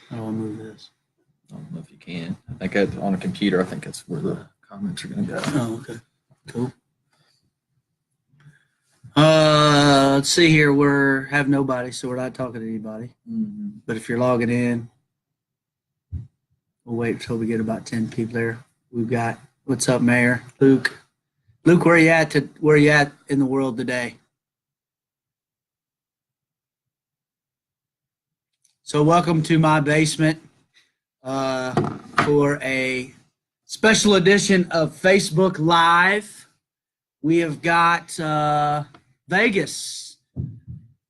How do I move this? I don't know if you can. I think on a computer, I think that's where the comments are going to go. Oh, okay. Cool. Let's see here. We have nobody, so we're not talking to anybody. Mm-hmm. But if you're logging in, we'll wait until we get about 10 people there. We've got, what's up, Mayor? Luke. Luke, where you at in the world today? So welcome to my basement for a special edition of Facebook Live. We have got Vegas.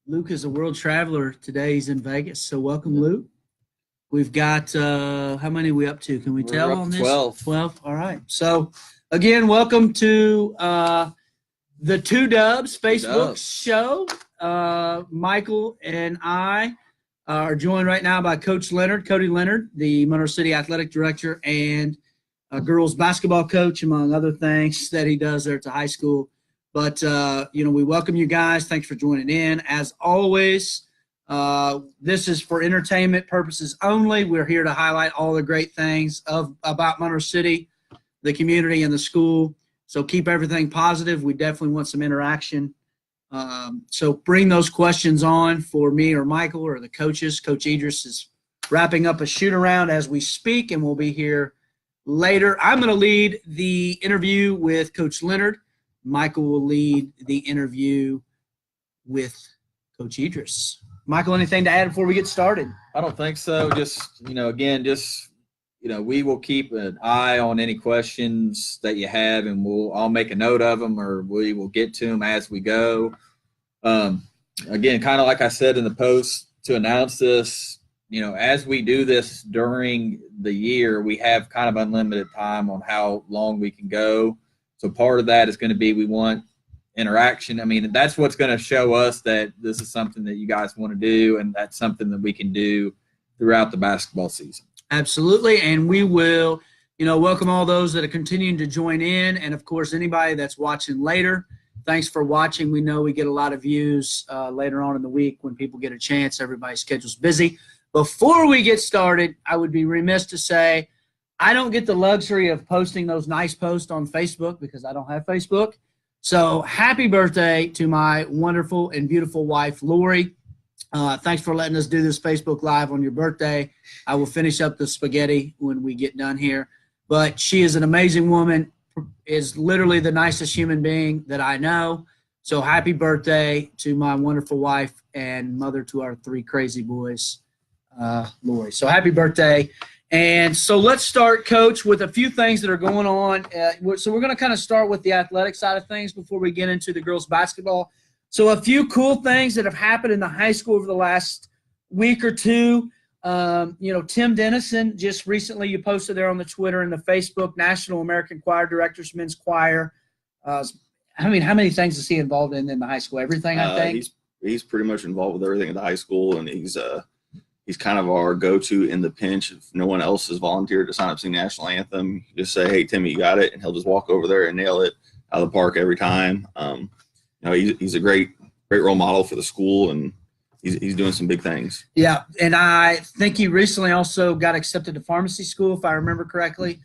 Luke is a world traveler. Today he's in Vegas. So welcome, Luke. We've got, how many are we up to? Can we tell on this? 12. 12. All right. So again, welcome to the Two Dubs Facebook show. Michael and I are joined right now by Coach Leonard, Cody Leonard, the Monroe City Athletic Director and a girls basketball coach, among other things that he does there at the high school. But, we welcome you guys. Thanks for joining in. As always, this is for entertainment purposes only. We're here to highlight all the great things about Monroe City, the community, and the school. So keep everything positive. We definitely want some interaction. So bring those questions on for me or Michael or the coaches. Coach Edris is wrapping up a shoot around as we speak, and we'll be here later. I'm going to lead the interview with Coach Leonard. Michael will lead the interview with Coach Edris. Michael, anything to add before we get started? I don't think so. Just, we will keep an eye on any questions that you have, and I'll make a note of them, or we will get to them as we go. Again, kind of like I said in the post to announce this, as we do this during the year, we have kind of unlimited time on how long we can go. So part of that is going to be we want interaction. I mean, that's what's going to show us that this is something that you guys want to do, and that's something that we can do throughout the basketball season. Absolutely, and we will, welcome all those that are continuing to join in, and, of course, anybody that's watching later. Thanks for watching. We know we get a lot of views later on in the week when people get a chance. Everybody's schedule's busy. Before we get started, I would be remiss to say I don't get the luxury of posting those nice posts on Facebook because I don't have Facebook. So happy birthday to my wonderful and beautiful wife, Lori. Thanks for letting us do this Facebook Live on your birthday. I will finish up the spaghetti when we get done here. But she is an amazing woman, is literally the nicest human being that I know. So happy birthday to my wonderful wife and mother to our 3 crazy boys, Lori. So happy birthday. And so let's start, Coach, with a few things that are going on. So we're going to kind of start with the athletic side of things before we get into the girls' basketball. So a few cool things that have happened in the high school over the last week or two. Tim Dennison, just recently you posted there on the Twitter and the Facebook, National American Choir Directors Men's Choir. How many things is he involved in the high school? Everything, I think? He's pretty much involved with everything at the high school, and he's kind of our go-to in the pinch. If no one else has volunteered to sign up to sing the national anthem, you just say, hey, Timmy, you got it, and he'll just walk over there and nail it out of the park every time. He's a great role model for the school, and he's doing some big things. Yeah, and I think he recently also got accepted to pharmacy school, if I remember correctly.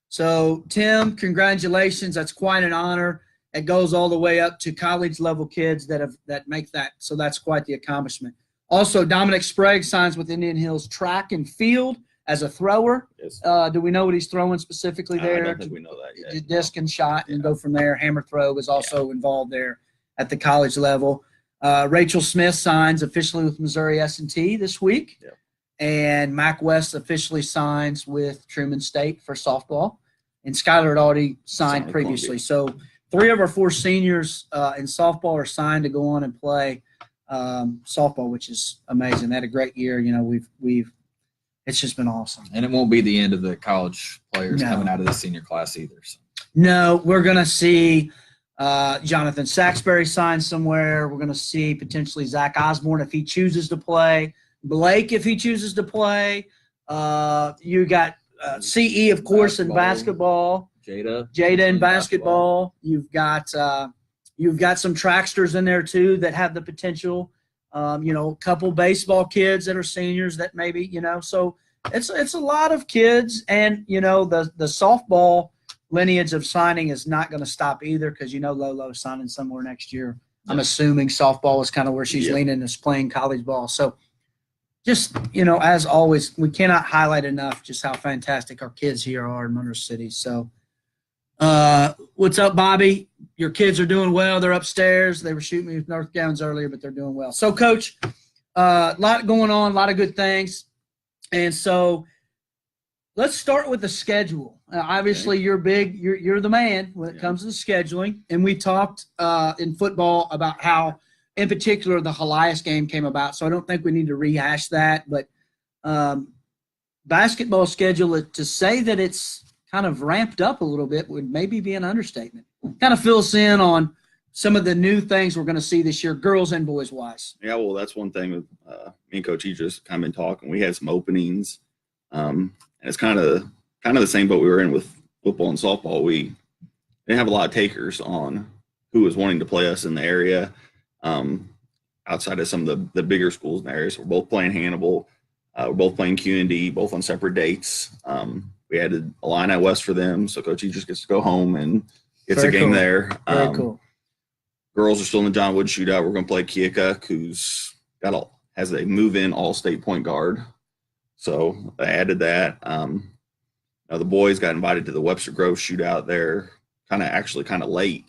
So, Tim, congratulations. That's quite an honor. It goes all the way up to college-level kids that make that. So that's quite the accomplishment. Also, Dominic Sprague signs with Indian Hills Track and Field as a thrower. Yes. Do we know what he's throwing specifically there? I don't think we know that yet. Disc and shot and go from there. Hammer throw is also involved there at the college level. Rachel Smith signs officially with Missouri S&T this week. Yep. And Mac West officially signs with Truman State for softball. And Skylar had already signed previously. So 3 of our 4 seniors in softball are signed to go on and play softball, which is amazing. They had a great year. It's just been awesome. And it won't be the end of the college players coming out of the senior class either. So. No, we're going to see Jonathan Saxbury sign somewhere. We're going to see potentially Zach Osborne if he chooses to play. Blake if he chooses to play. You got CE, of course, in basketball. Jada in basketball. You've got some tracksters in there too that have the potential A couple baseball kids that are seniors that maybe, so it's a lot of kids. And, the softball lineage of signing is not going to stop either because, Lolo's signing somewhere next year. I'm assuming softball is kind of where she's leaning, is playing college ball. So just, as always, we cannot highlight enough just how fantastic our kids here are in Monroe City. So what's up, Bobby? Your kids are doing well. They're upstairs. They were shooting me with North Gowns earlier, but they're doing well. So, Coach, a lot going on, a lot of good things. And so let's start with the schedule. Obviously, you're big. You're the man when it comes to scheduling. And we talked in football about how, in particular, the Helias game came about. So I don't think we need to rehash that. But basketball schedule, to say that it's kind of ramped up a little bit would maybe be an understatement. Kind of fill us in on some of the new things we're going to see this year, girls and boys wise. Yeah, well, that's one thing with me and Coach Edris kind of been talking. We had some openings, and it's kind of the same boat we were in with football and softball. We didn't have a lot of takers on who was wanting to play us in the area. Outside of some of the bigger schools in the area, so we're both playing Hannibal. We're both playing Q&D, both on separate dates. We added a line out west for them, so Coach Edris gets to go home and gets a game there. Very cool. Girls are still in the John Wood shootout. We're going to play Keokuk, who's has a move-in all-state point guard. So I added that. Now the boys got invited to the Webster Grove shootout there, kind of late,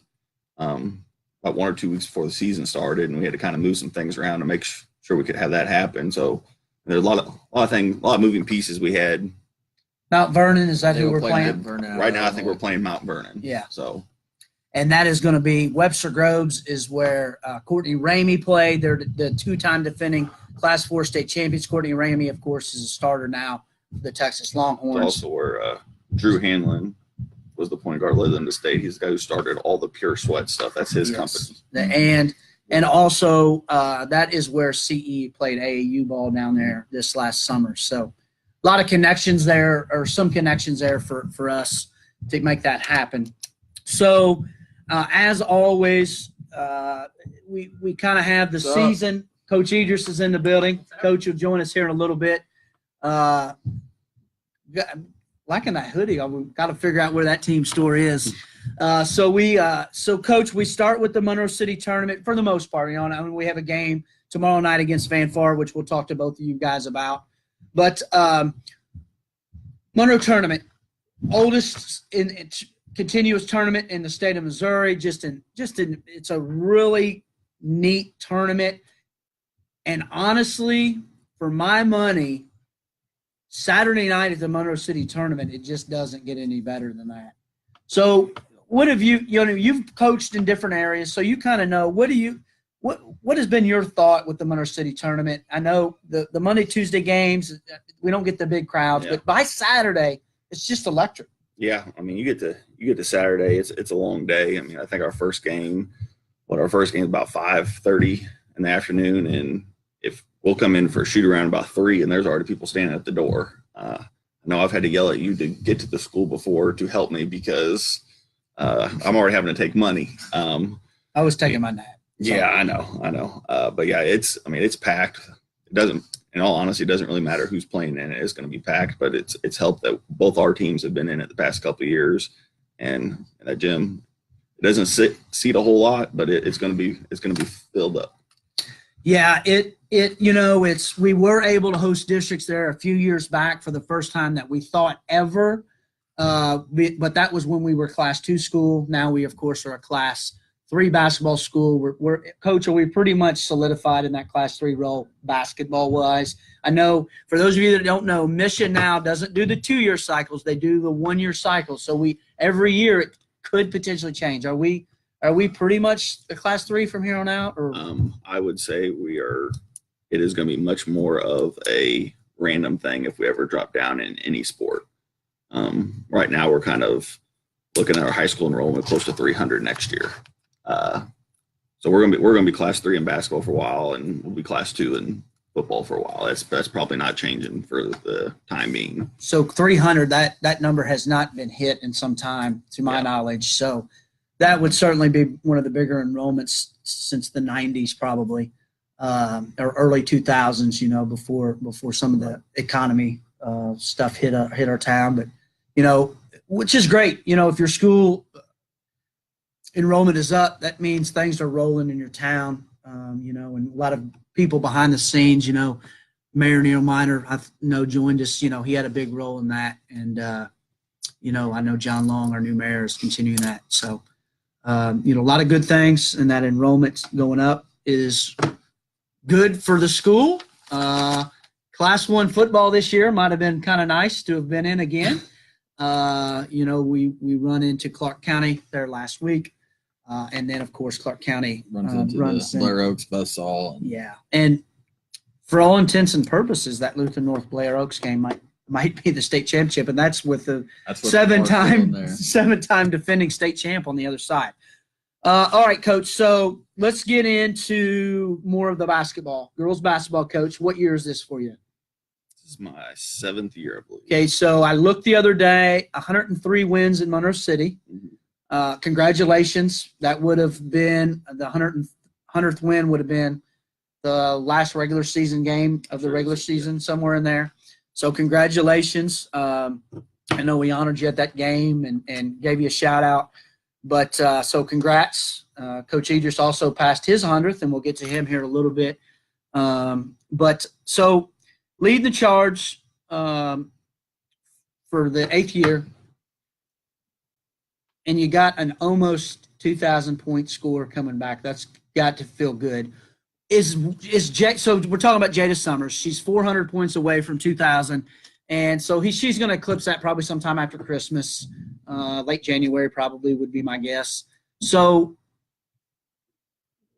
about 1 or 2 weeks before the season started, and we had to kind of move some things around to make sure we could have that happen. So there's a lot of moving pieces we had. Mount Vernon, is that who we're playing? Right now, I think we're playing Mount Vernon. Yeah. So, and that is going to be Webster Groves is where Courtney Ramey played. They're the 2-time defending Class 4 state champions. Courtney Ramey, of course, is a starter now for the Texas Longhorns. It's also where Drew Hanlon was the point guard, led them to state. He's the guy who started all the Pure Sweat stuff. That's his company. And also that is where CE played AAU ball down there this last summer. So a lot of connections there, or some connections there for us to make that happen. So as always, we kind of have the season. Coach Edris is in the building. Coach will join us here in a little bit. Liking that hoodie. We've got to figure out where that team store is. So Coach, we start with the Monroe City tournament for the most part. We have a game tomorrow night against Van Far, which we'll talk to both of you guys about. But Monroe tournament, oldest in continuous tournament in the state of Missouri. It's a really neat tournament. And honestly, for my money, Saturday night at the Monroe City tournament, it just doesn't get any better than that. So what have you've coached in different areas, so you kind of know, what has been your thought with the Monroe City tournament? I know the Monday, Tuesday games, we don't get the big crowds, but by Saturday, it's just electric. Yeah. I mean, you get to Saturday, it's a long day. I mean, I think our first game is about 5:30 in the afternoon. And if we'll come in for a shoot around about 3 and there's already people standing at the door. I know I've had to yell at you to get to the school before to help me because I'm already having to take money. I was taking my nap. So. Yeah, I know. But yeah, it's packed. In all honesty, it doesn't really matter who's playing in it. It's going to be packed, but it's helped that both our teams have been in it the past couple of years. And that gym, it doesn't seat a whole lot, but it's going to be filled up. Yeah, we were able to host districts there a few years back for the first time that we thought ever. But that was when we were Class 2 school. Now we, of course, are a Class 3 basketball school. Coach, are we pretty much solidified in that Class 3 role basketball-wise? I know for those of you that don't know, Mission now doesn't do the 2-year cycles. They do the 1-year cycles. So every year it could potentially change. Are we pretty much a Class 3 from here on out? Or I would say we are. It is going to be much more of a random thing if we ever drop down in any sport. Right now, we're kind of looking at our high school enrollment close to 300 next year. So we're gonna be Class 3 in basketball for a while, and we'll be Class 2 in football for a while. That's probably not changing for the time being. So 300, that number has not been hit in some time, to my knowledge. So that would certainly be one of the bigger enrollments since the 90s, probably. or early 2000s, before some of the economy stuff hit our town. But, which is great. If your school enrollment is up, that means things are rolling in your town, and a lot of people behind the scenes, Mayor Neil Miner, I know, joined us. He had a big role in that. And, I know John Long, our new mayor, is continuing that. So, a lot of good things, and that enrollment going up is good for the school. Class 1 football this year might have been kind of nice to have been in again. We run into Clark County there last week. And then, of course, Clark County runs into the Blair Oaks buzzsaw. Yeah. And for all intents and purposes, that Luther North Blair Oaks game might be the state championship. And that's with the seven-time defending state champ on the other side. All right, Coach. So let's get into more of the basketball. Girls basketball, Coach. What year is this for you? This is my 7th year, I believe. Okay, so I looked the other day, 103 wins in Monroe City. Congratulations. That would have been the 100th win would have been the last regular season game of the regular season, somewhere in there. So congratulations. I know we honored you at that game and gave you a shout out. But so congrats. Coach Edris also passed his 100th, and we'll get to him here in a little bit. But so lead the charge for the 8th year, and you got an almost 2,000-point score coming back. That's got to feel good. So we're talking about Jada Summers. She's 400 points away from 2,000. And so she's going to eclipse that probably sometime after Christmas, late January probably would be my guess. So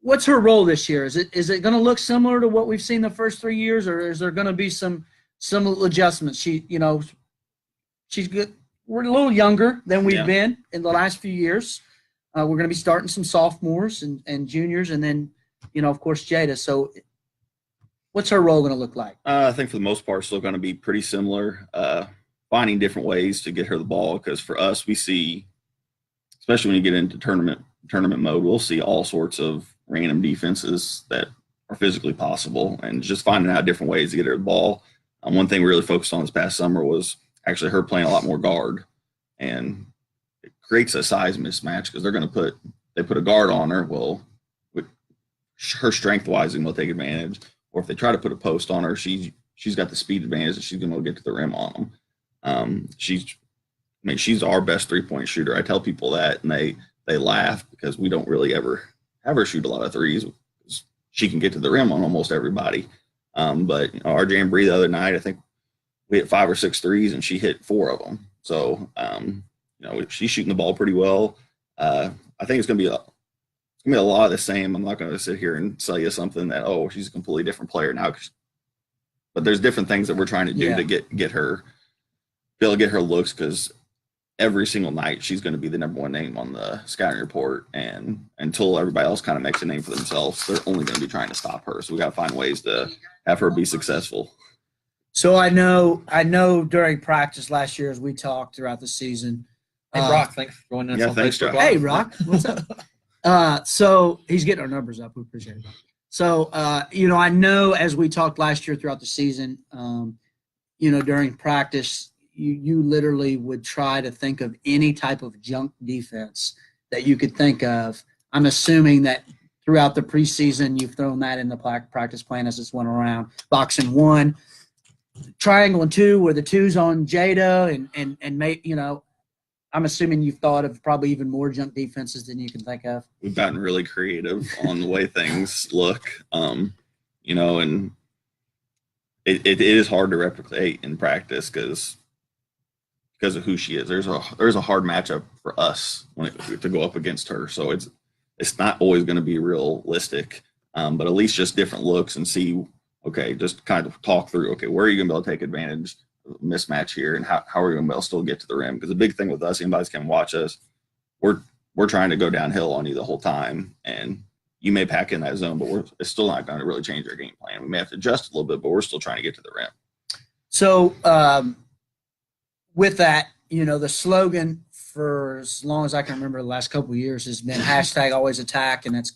what's her role this year? Is it going to look similar to what we've seen the first 3 years, or is there going to be some adjustments? She's good. We're a little younger than we've been in the last few years. We're going to be starting some sophomores and juniors, and then, of course, Jada. So what's her role going to look like? I think for the most part, still going to be pretty similar. Finding different ways to get her the ball, because for us, we see, especially when you get into tournament mode, we'll see all sorts of random defenses that are physically possible, and just finding out different ways to get her the ball. One thing we really focused on this past summer was actually her playing a lot more guard, and it creates a size mismatch because they put a guard on her. Well, with her strength wise, and will take advantage. Or if they try to put a post on her, she's got the speed advantage and she's going to get to the rim on them. She's our best 3-point shooter. I tell people that, and they laugh because we don't really ever have her shoot a lot of threes. She can get to the rim on almost everybody. But our jamboree the other night, I think we hit 5 or 6 threes and she hit 4 of them. So she's shooting the ball pretty well. I think it's going to be a lot of the same. I'm not going to sit here and sell you something that, she's a completely different player now. But there's different things that we're trying to do to get her, be able to get her looks, because every single night she's going to be the number 1 name on the scouting report. And until everybody else kind of makes a name for themselves, they're only going to be trying to stop her. So we got to find ways to have her be successful. So I know during practice last year, as we talked throughout the season. Hey, Brock, thanks for joining us. Yeah, thanks, Joe. Hey, Brock, what's up? So he's getting our numbers up. We appreciate it. So, I know as we talked last year throughout the season, during practice, you literally would try to think of any type of junk defense that you could think of. I'm assuming that throughout the preseason, you've thrown that in the practice plan as it's went around. Boxing 1, triangle and 2, where the 2's on Jada, and I'm assuming you've thought of probably even more junk defenses than you can think of. We've gotten really creative on the way things look, and it is hard to replicate in practice because of who she is. There's a hard matchup for us to go up against her, so it's not always going to be realistic, but at least just different looks and see. Okay, just kind of talk through. Okay, where are you going to be able to take advantage? Mismatch here, and how are we going to be able to still get to the rim? Because the big thing with us, anybody's can watch us, we're trying to go downhill on you the whole time, and you may pack in that zone, but it's still not going to really change our game plan. We may have to adjust a little bit, but we're still trying to get to the rim. So with that, the slogan for as long as I can remember the last couple of years has been #alwaysattack, and it's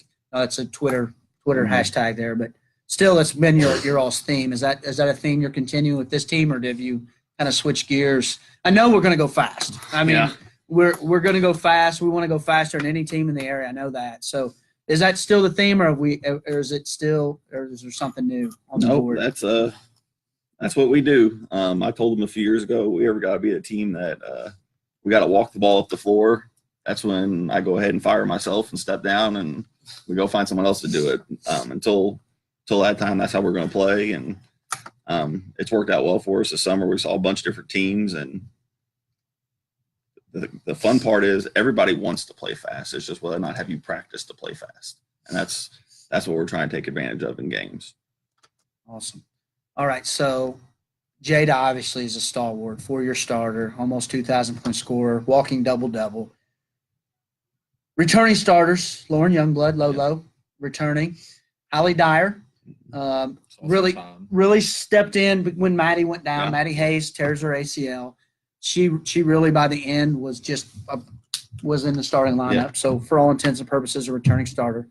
a Twitter hashtag there. But still it's been your all's theme. Is that a theme you're continuing with this team, or did you kind of switch gears? I know we're going to go fast. I mean, Yeah. we're going to go fast. We want to go faster than any team in the area. I know that. So is that still the theme, or is it still, or is there something new on the board? That's what we do. I told them a few years ago, we ever got to be a team that we got to walk the ball up the floor. That's when I go ahead and fire myself and step down, and we go find someone else to do it. Until that time, that's how we're going to play. And it's worked out well for us this summer. We saw a bunch of different teams, and the fun part is everybody wants to play fast. It's just whether or not have you practiced to play fast. And that's what we're trying to take advantage of in games. Awesome. All right, so Jada obviously is a stalwart, 4-year starter, almost 2,000-point scorer, walking double-double. Returning starters, Lauren Youngblood, Lolo, returning. Allie Dyer, really stepped in when Maddie went down. Yeah. Maddie Hayes tears her ACL. She really by the end was was in the starting lineup. Yeah. So for all intents and purposes, a returning starter.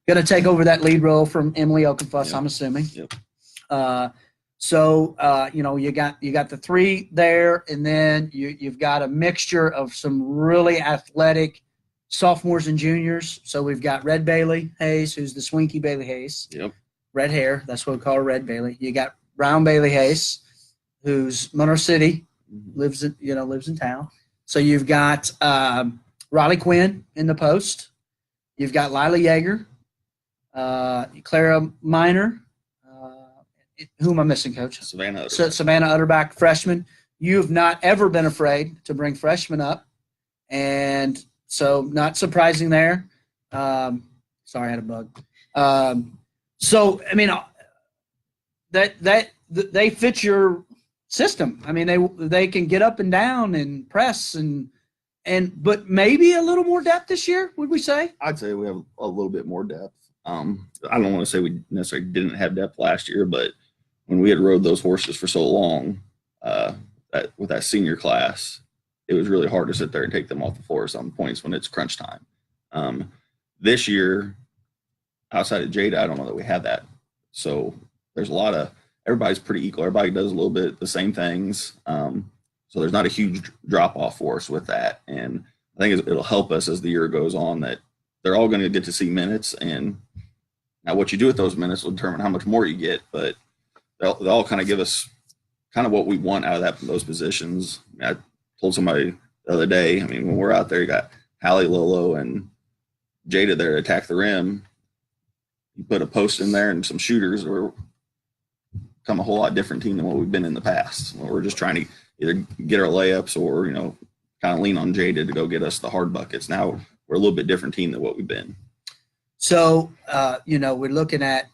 Going to take over that lead role from Emily Okenfuss, Yeah. I'm assuming. Yep. You got the three there, and then you've got a mixture of some really athletic sophomores and juniors. So we've got Red Bailey Hayes, who's the Swinky Bailey Hayes. Yep. Red hair, that's what we call her, Red Bailey. You got Brown Bailey Hayes, who's Monroe City, lives in town. So you've got Riley Quinn in the post. You've got Lila Yeager, Clara Miner. Who am I missing, Coach? Savannah. Savannah Utterback, freshman. You have not ever been afraid to bring freshmen up, and so not surprising there. Sorry, I had a bug. So I mean, that they fit your system. I mean, they can get up and down and press but maybe a little more depth this year. Would we say? I'd say we have a little bit more depth. I don't want to say we necessarily didn't have depth last year, but when we had rode those horses for so long, with that senior class, it was really hard to sit there and take them off the floor at some points when it's crunch time. This year, outside of Jada, I don't know that we have that. So there's everybody's pretty equal. Everybody does a little bit the same things. So there's not a huge drop off for us with that. And I think it'll help us as the year goes on that they're all going to get to see minutes. And now what you do with those minutes will determine how much more you get, but they'll all kind of give us kind of what we want out of those positions. I told somebody the other day, I mean, when we're out there, you got Hallie, Lolo, and Jada there to attack the rim. You put a post in there and some shooters, we're become a whole lot different team than what we've been in the past. We're just trying to either get our layups or, kind of lean on Jada to go get us the hard buckets. Now we're a little bit different team than what we've been. So, we're looking at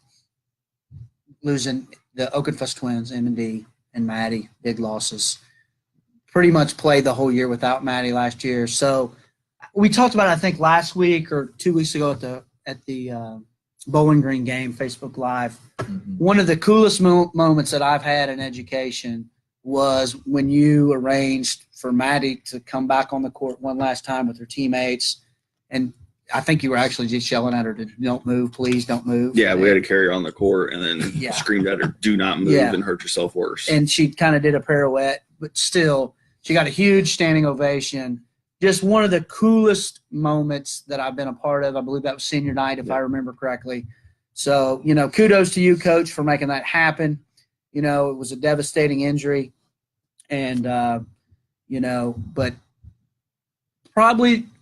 losing the Okenfuss twins, M&D and Maddie, big losses. Pretty much played the whole year without Maddie last year. So we talked about it, I think, last week or 2 weeks ago at the Bowling Green game, Facebook Live. Mm-hmm. One of the coolest moments that I've had in education was when you arranged for Maddie to come back on the court one last time with her teammates. And I think you were actually just yelling at her to don't move, please don't move. Yeah, we had to carry her on the court and then screamed at her, do not move and hurt yourself worse. And she kind of did a pirouette, but still, she got a huge standing ovation. Just one of the coolest moments that I've been a part of. I believe that was senior night, if I remember correctly. So, kudos to you, Coach, for making that happen. It was a devastating injury. And, but probably –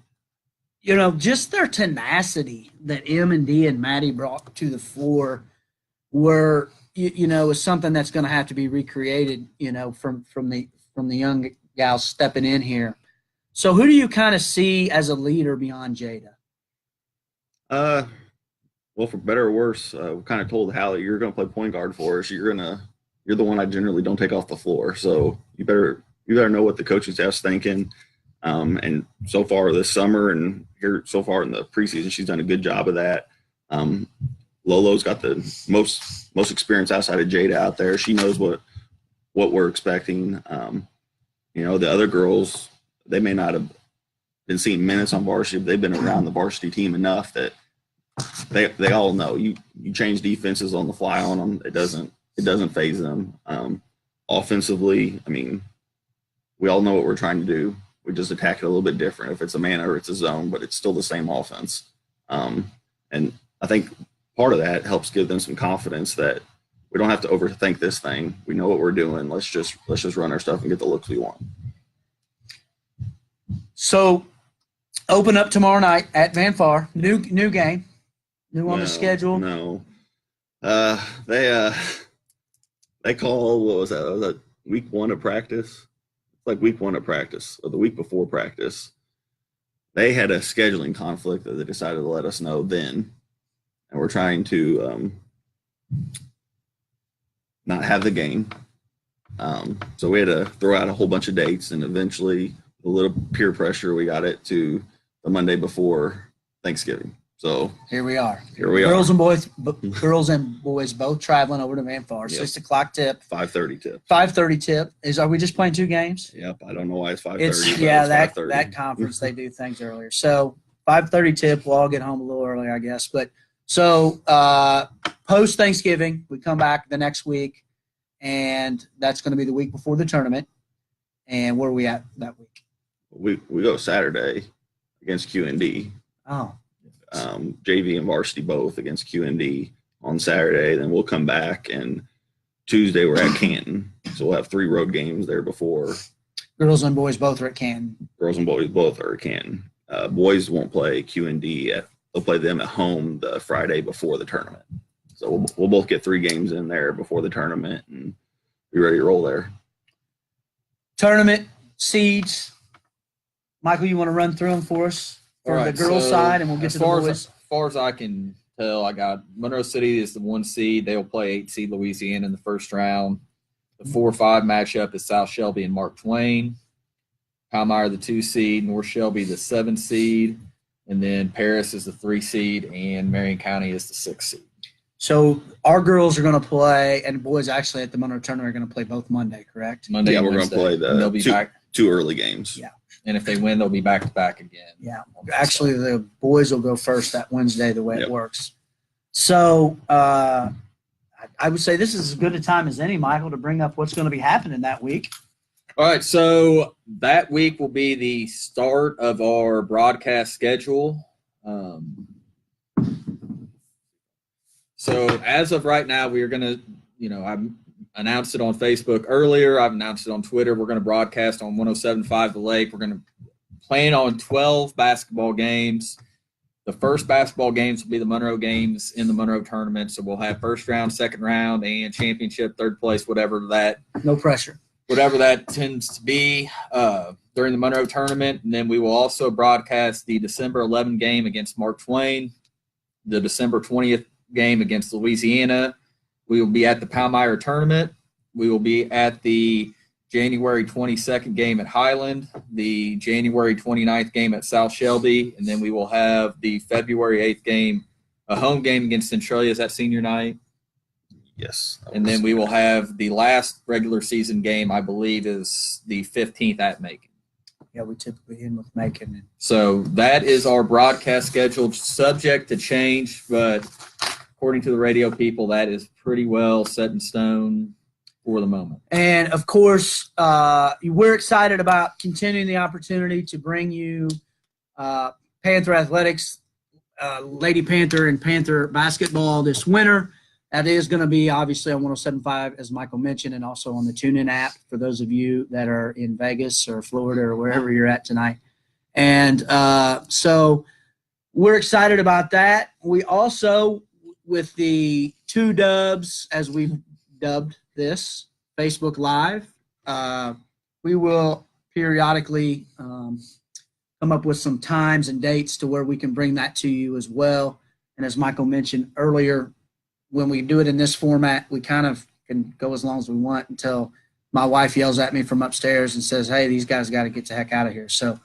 just their tenacity that M&D and Maddie brought to the floor is something that's going to have to be recreated, from the young gals stepping in here. So who do you kind of see as a leader beyond Jada? Well, for better or worse, we kind of told Hallie, you're going to play point guard for us. You're the one I generally don't take off the floor. So you better know what the coaching staff's thinking. And so far this summer and here so far in the preseason, she's done a good job of that. Lolo's got the most experience outside of Jada out there. She knows what we're expecting. The other girls, they may not have been seeing minutes on varsity, but they've been around the varsity team enough that they all know you change defenses on the fly on them. It doesn't phase them. Offensively, I mean, we all know what we're trying to do. We just attack it a little bit different. If it's a man or it's a zone, but it's still the same offense. And I think part of that helps give them some confidence that we don't have to overthink this thing. We know what we're doing. Let's just run our stuff and get the looks we want. So, open up tomorrow night at Van Far. New game. New on the schedule. No. They call, what was that? Was that week 1 of practice? It's like week 1 of practice, or the week before practice. They had a scheduling conflict that they decided to let us know then. And we're trying to not have the game. So we had to throw out a whole bunch of dates, and eventually, a little peer pressure, we got it to the Monday before Thanksgiving. So here we are. Girls and boys both traveling over to Van Far. Yep. 6 o'clock tip. 5:30 tip. 5:30 tip. Are we just playing 2 games? Yep. I don't know why it's 5:30. That conference they do things earlier. So 5:30 tip. We'll all get home a little early, I guess. But so post Thanksgiving, we come back the next week, and that's going to be the week before the tournament. And where are we at that week? We go Saturday against QND. Oh. JV and varsity both against QND on Saturday. Then we'll come back, and Tuesday we're at Canton. So we'll have 3 road games there before. Girls and boys both are at Canton. Girls and boys both are at Canton. Boys won't play QND. They'll play them at home the Friday before the tournament. So we'll both get 3 games in there before the tournament and be ready to roll there. Tournament seeds. Michael, you want to run through them for us? For the girls' side, and we'll get to the boys. As far as I can tell, I got Monroe City is the 1 seed. They'll play 8 seed Louisiana in the first round. The 4-5 matchup is South Shelby and Mark Twain. Palmyra the 2 seed, North Shelby the 7 seed, and then Paris is the 3 seed, and Marion County is the 6 seed. So our girls are going to play, and boys actually at the Monroe tournament are going to play both Monday, correct? Monday. Yeah, and we're going to Wednesday. play And they'll be back. 2 early games. Yeah. And if they win, they'll be back to back again. Yeah. Actually, the boys will go first that Wednesday, the way Yep. it works. So I would say this is as good a time as any, Michael, to bring up what's going to be happening that week. All right, so that week will be the start of our broadcast schedule. So as of right now, we are going to, I've announced it on Facebook earlier. I've announced it on Twitter. We're going to broadcast on 107.5 The Lake. We're going to plan on 12 basketball games. The first basketball games will be the Monroe games in the Monroe tournament. So we'll have first round, second round, and championship, third place, whatever that tends to be during the Monroe tournament. And then we will also broadcast the December 11 game against Mark Twain, the December 20th game against Louisiana. We will be at the Palmyra tournament. We will be at the January 22nd game at Highland, the January 29th game at South Shelby, and then we will have the February 8th game, a home game against Centralia. Is that senior night? Yes. And then we will have the last regular season game, I believe, is the 15th at Macon. Yeah, we typically end with Macon. So that is our broadcast schedule, subject to change, but according to the radio people, that is pretty well set in stone for the moment. And, of course, we're excited about continuing the opportunity to bring you Panther Athletics, Lady Panther and Panther basketball this winter. That is going to be obviously on 107.5, as Michael mentioned, and also on the TuneIn app for those of you that are in Vegas or Florida or wherever you're at tonight. And so we're excited about that. We also, with the 2 dubs, as we've dubbed this, Facebook Live, we will periodically come up with some times and dates to where we can bring that to you as well. And as Michael mentioned earlier, when we do it in this format, we kind of can go as long as we want until my wife yells at me from upstairs and says, hey, these guys got to get the heck out of here. So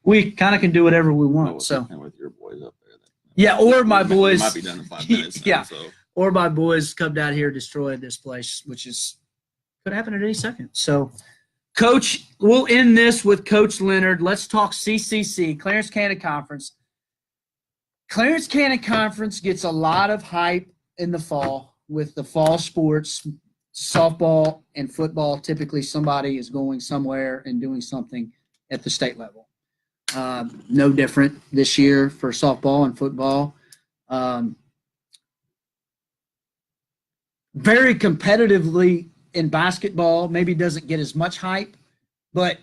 we kind of can do whatever we want. So with your boys up there. Yeah, or my boys. Might be done in 5 minutes. Yeah. Now, so. Or my boys come down here, destroy this place, which could happen at any second. So, Coach, we'll end this with Coach Leonard. Let's talk CCC, Clarence County Conference. Clarence County Conference gets a lot of hype in the fall with the fall sports, softball and football. Typically, somebody is going somewhere and doing something at the state level. No different this year for softball and football. Very competitively in basketball, maybe doesn't get as much hype, but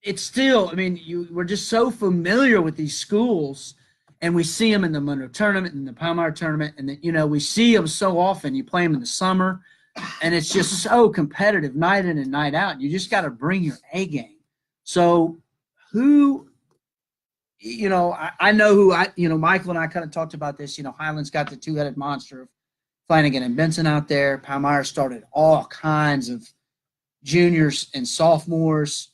it's still, I mean, we're just so familiar with these schools, and we see them in the Monroe tournament and the Palmyra tournament, and we see them so often. You play them in the summer, and it's just so competitive night in and night out. You just got to bring your A game. So who, I know who Michael and I kind of talked about this. Highland's got the two-headed monster of Flanagan and Benson out there. Palmyra started all kinds of juniors and sophomores.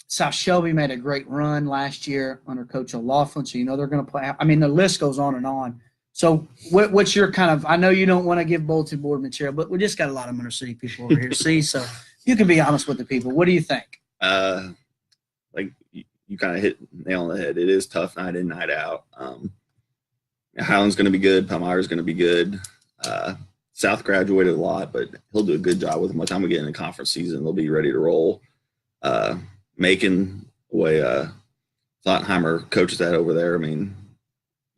South Shelby made a great run last year under Coach O'Laughlin, so they're going to play. I mean, the list goes on and on. So what's your kind of – I know you don't want to give bulletin board material, but we just got a lot of Monroe City people over here to see, so you can be honest with the people. What do you think? Like you kind of hit nail on the head. It is tough night in, night out. Highland's going to be good. Palmyra's going to be good. South graduated a lot, but he'll do a good job with them. By the time we get in the conference season, they'll be ready to roll. Macon, the way Thottenheimer coaches that over there, I mean,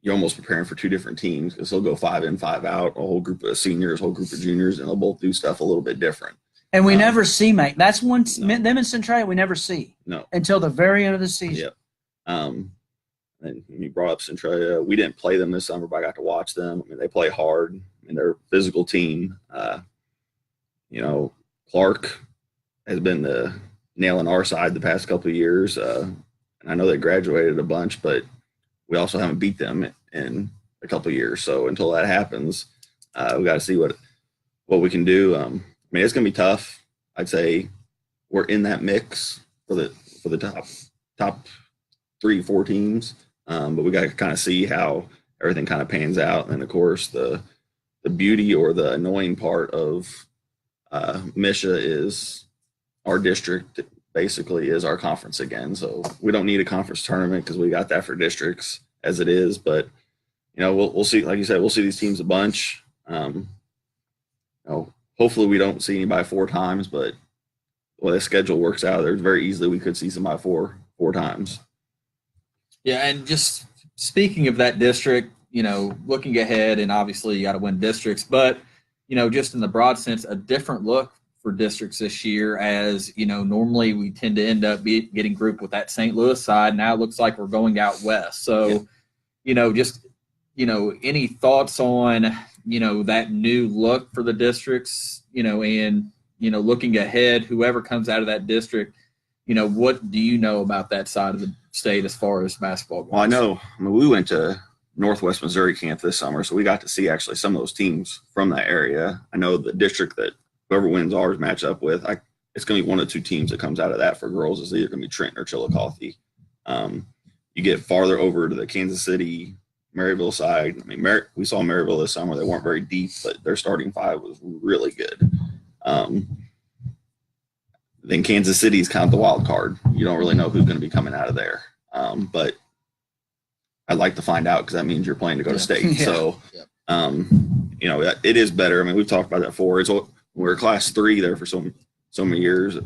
you're almost preparing for two different teams because they'll go 5 in, 5 out, a whole group of seniors, a whole group of juniors, and they'll both do stuff a little bit different. And we never see Macon. That's one them and Centralia we never see. No. Until the very end of the season. Yep. And you brought up Centralia. We didn't play them this summer, but I got to watch them. I mean, they play hard. I mean, they're a physical team. Clark has been the nail on our side the past couple of years. And I know they graduated a bunch, but we also haven't beat them in a couple of years. So until that happens, we got to see what we can do. I mean, it's going to be tough. I'd say we're in that mix for the top 3-4 teams. But we got to kind of see how everything kind of pans out. And of course, the beauty or the annoying part of Misha is our district basically is our conference again. So we don't need a conference tournament because we got that for districts as it is. But we'll see. Like you said, we'll see these teams a bunch. Hopefully we don't see anybody 4 times, but the schedule works out, there's very easily we could see somebody four times. Yeah, and just speaking of that district, looking ahead, and obviously you got to win districts, but, just in the broad sense, a different look for districts this year as, normally we tend to end up getting grouped with that St. Louis side. Now it looks like we're going out west. So, any thoughts on, that new look for the districts, and, looking ahead, whoever comes out of that district, what do you know about that side of the state as far as basketball goes? Well, we went to Northwest Missouri camp this summer, so we got to see actually some of those teams from that area. I know the district that whoever wins ours match up with, it's going to be one of 2 teams that comes out of that for girls. It's either going to be Trenton or Chillicothe. You get farther over to the Kansas City, Maryville side. I mean, we saw Maryville this summer. They weren't very deep, but their starting 5 was really good. Then Kansas City is kind of the wild card. You don't really know who's going to be coming out of there. But I'd like to find out because that means you're playing to go to state. Yeah. So, it is better. I mean, we've talked about that before. We're class 3 there for so many years.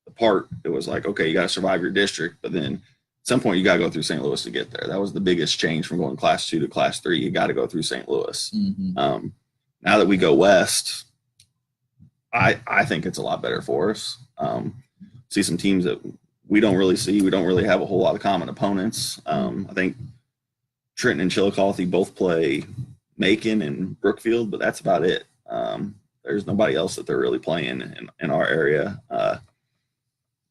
Apart, it was like, okay, you got to survive your district, but then at some point you got to go through St. Louis to get there. That was the biggest change from going class 2 to class 3. You got to go through St. Louis. Mm-hmm. Now that we go west, I think it's a lot better for us. See some teams that we don't really see. We don't really have a whole lot of common opponents. I think Trenton and Chillicothe both play Macon and Brookfield, but that's about it. There's nobody else that they're really playing in our area.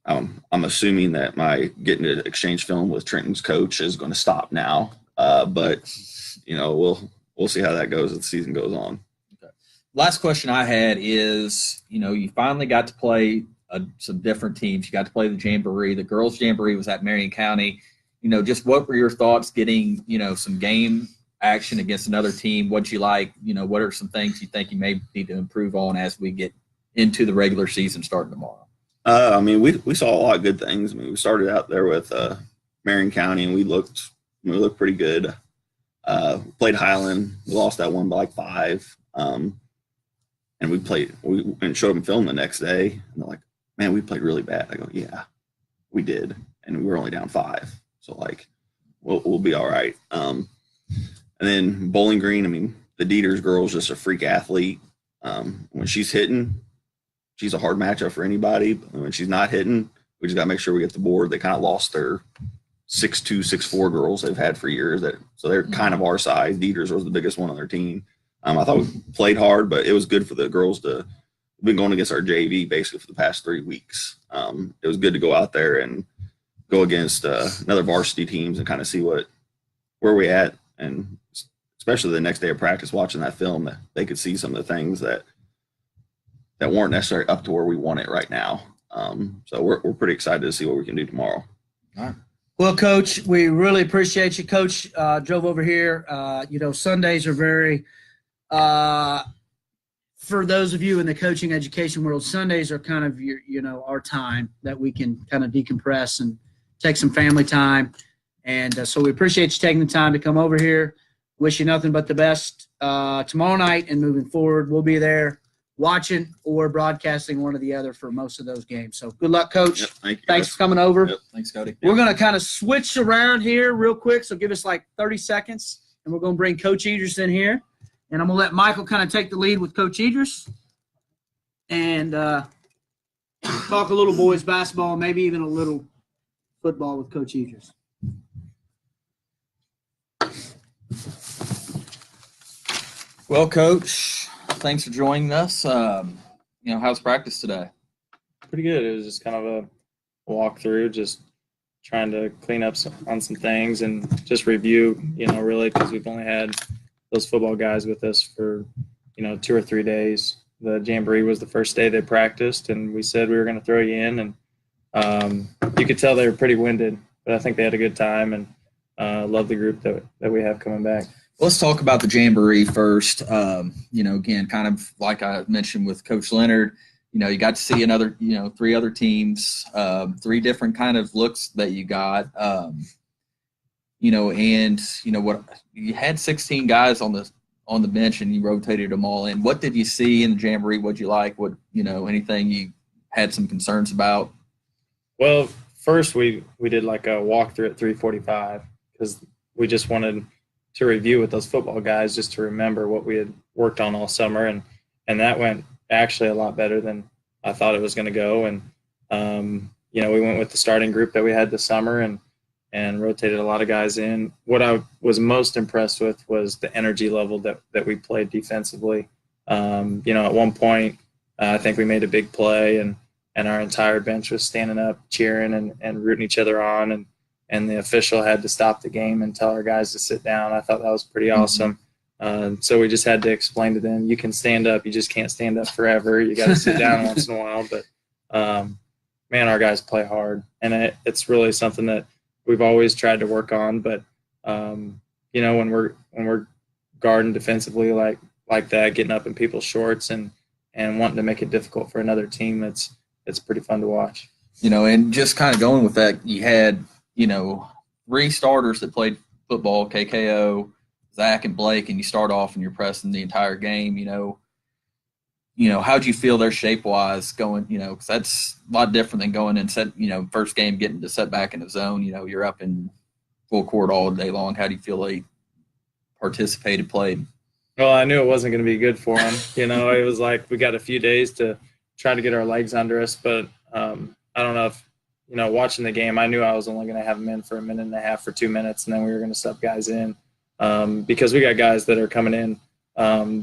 I'm assuming that my getting to exchange film with Trenton's coach is going to stop now. But we'll see how that goes as the season goes on. Okay. Last question I had is, you finally got to play some different teams. You got to play the Jamboree. The girls' Jamboree was at Marion County. Just what were your thoughts getting, some game action against another team? What'd you like? What are some things you think you may need to improve on as we get into the regular season starting tomorrow? We saw a lot of good things. We started out there with Marion County, and we looked We looked pretty good. Played Highland. We lost that one by like 5. And we showed them film the next day. And they're like, man, we played really bad. I go, yeah, we did. And we were only down 5. So, like, we'll be all right. And then Bowling Green, I mean, the Dieters girl's just a freak athlete. When she's hitting, she's a hard matchup for anybody. But when she's not hitting, we just got to make sure we get the board. They kind of lost their 6'2", 6'4" girls they've had for years. So they're kind of our size. Dieters was the biggest one on their team. I thought we played hard, but it was good for the girls to been going against our JV basically for the past 3 weeks. It was good to go out there and go against another varsity teams and kind of see where we at, and especially the next day of practice, watching that film, that they could see some of the things that weren't necessarily up to where we want it right now. So we're pretty excited to see what we can do tomorrow. All right. Well, Coach, we really appreciate you. Coach drove over here. Sundays are very for those of you in the coaching education world, Sundays are kind of our time that we can kind of decompress and take some family time. And so we appreciate you taking the time to come over here. Wish you nothing but the best tomorrow night and moving forward. We'll be there watching or broadcasting, one or the other, for most of those games. So good luck, Coach. Yep, thank you. Thanks for coming over. Yep. Thanks, Cody. We're going to kind of switch around here real quick, so give us like 30 seconds, and we're going to bring Coach Edris in here. And I'm going to let Michael kind of take the lead with Coach Edris and talk a little boys basketball, maybe even a little football with Coach Edris. Well, Coach, thanks for joining us. How's practice today? Pretty good. It was just kind of a walkthrough, just trying to clean up on some things and just review, really, because we've only had those football guys with us for, 2 or 3 days. The Jamboree was the first day they practiced, and we said we were going to throw you in. And you could tell they were pretty winded, but I think they had a good time, and love the group that we have coming back. Let's talk about the Jamboree first. Again, kind of like I mentioned with Coach Leonard, you got to see another, 3 other teams, 3 different kind of looks that you got. What you had 16 guys on the bench and you rotated them all in. What did you see in the Jamboree? What'd you like? What, anything you had some concerns about? Well, first we did like a walkthrough at 3:45 because we just wanted to review with those football guys just to remember what we had worked on all summer. And that went actually a lot better than I thought it was going to go. And, we went with the starting group that we had this summer and rotated a lot of guys in. What I was most impressed with was the energy level that we played defensively. At one point, I think we made a big play and our entire bench was standing up, cheering and rooting each other on. And the official had to stop the game and tell our guys to sit down. I thought that was pretty awesome. So we just had to explain to them, you can stand up, you just can't stand up forever. You got to sit down once in a while. But, our guys play hard. And it's really something that we've always tried to work on. But, when we're guarding defensively like that, getting up in people's shorts and wanting to make it difficult for another team, it's pretty fun to watch. And just kind of going with that, you had – 3 starters that played football, KKO, Zach and Blake, and you start off and you're pressing the entire game, how'd you feel their shape-wise going, because that's a lot different than going and first game getting to set back in the zone, you're up in full court all day long. How do you feel they participated, played? Well, I knew it wasn't going to be good for them. It was like we got a few days to try to get our legs under us, but I don't know if, watching the game, I knew I was only going to have them in for a minute and a half for 2 minutes, and then we were going to sub guys in because we got guys that are coming in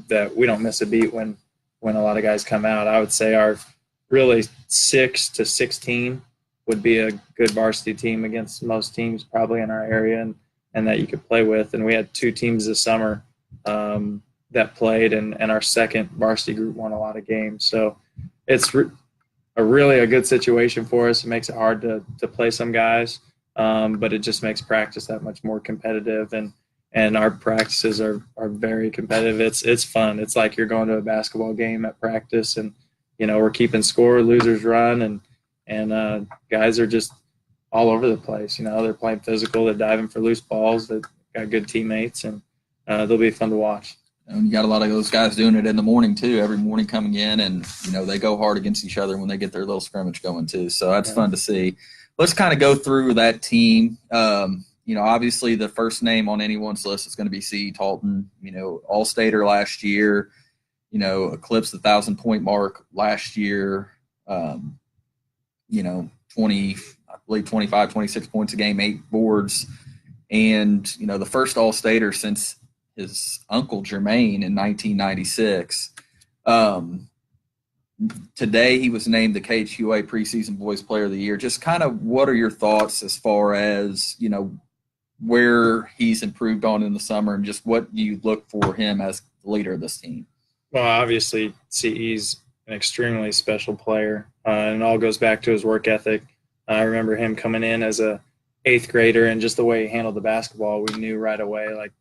that we don't miss a beat when a lot of guys come out. I would say our really 6 to 16 would be a good varsity team against most teams probably in our area and that you could play with. And we had 2 teams this summer that played, and our second varsity group won a lot of games. So it's really a good situation for us. It makes it hard to play some guys, but it just makes practice that much more competitive. And our practices are very competitive. It's fun. It's like you're going to a basketball game at practice, and we're keeping score, losers run, and guys are just all over the place. They're playing physical, they're diving for loose balls, they've got good teammates, and they'll be fun to watch. And you got a lot of those guys doing it in the morning too, every morning coming in, and they go hard against each other when they get their little scrimmage going too. So that's fun to see. Let's kind of go through that team. Obviously the first name on anyone's list is going to be C.E. Talton. All-Stater last year. Eclipsed the 1,000-point mark last year. 25, 26 points a game, 8 boards, and the first All-Stater since his uncle Jermaine in 1996. Today he was named the KHUA Preseason Boys Player of the Year. Just kind of what are your thoughts as far as where he's improved on in the summer, and just what you look for him as the leader of this team? Well, obviously CE's an extremely special player, and it all goes back to his work ethic. I remember him coming in as a 8th grader, and just the way he handled the basketball, we knew right away, like,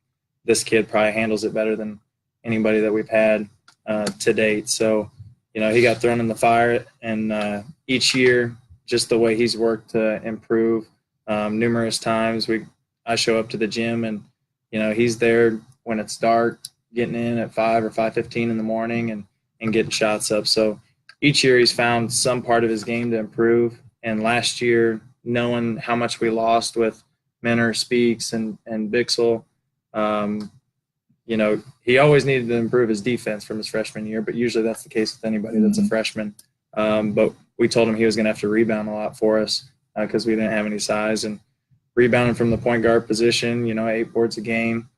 this kid probably handles it better than anybody that we've had to date. So, he got thrown in the fire, and each year, just the way he's worked to improve numerous times. I show up to the gym, and, he's there when it's dark, getting in at 5 or 5:15 in the morning and getting shots up. So each year he's found some part of his game to improve. And last year, knowing how much we lost with Menor, Speaks, and Bixel, he always needed to improve his defense from his freshman year, but usually that's the case with anybody that's a freshman. But we told him he was going to have to rebound a lot for us because we didn't have any size. And rebounding from the point guard position, 8 boards a game,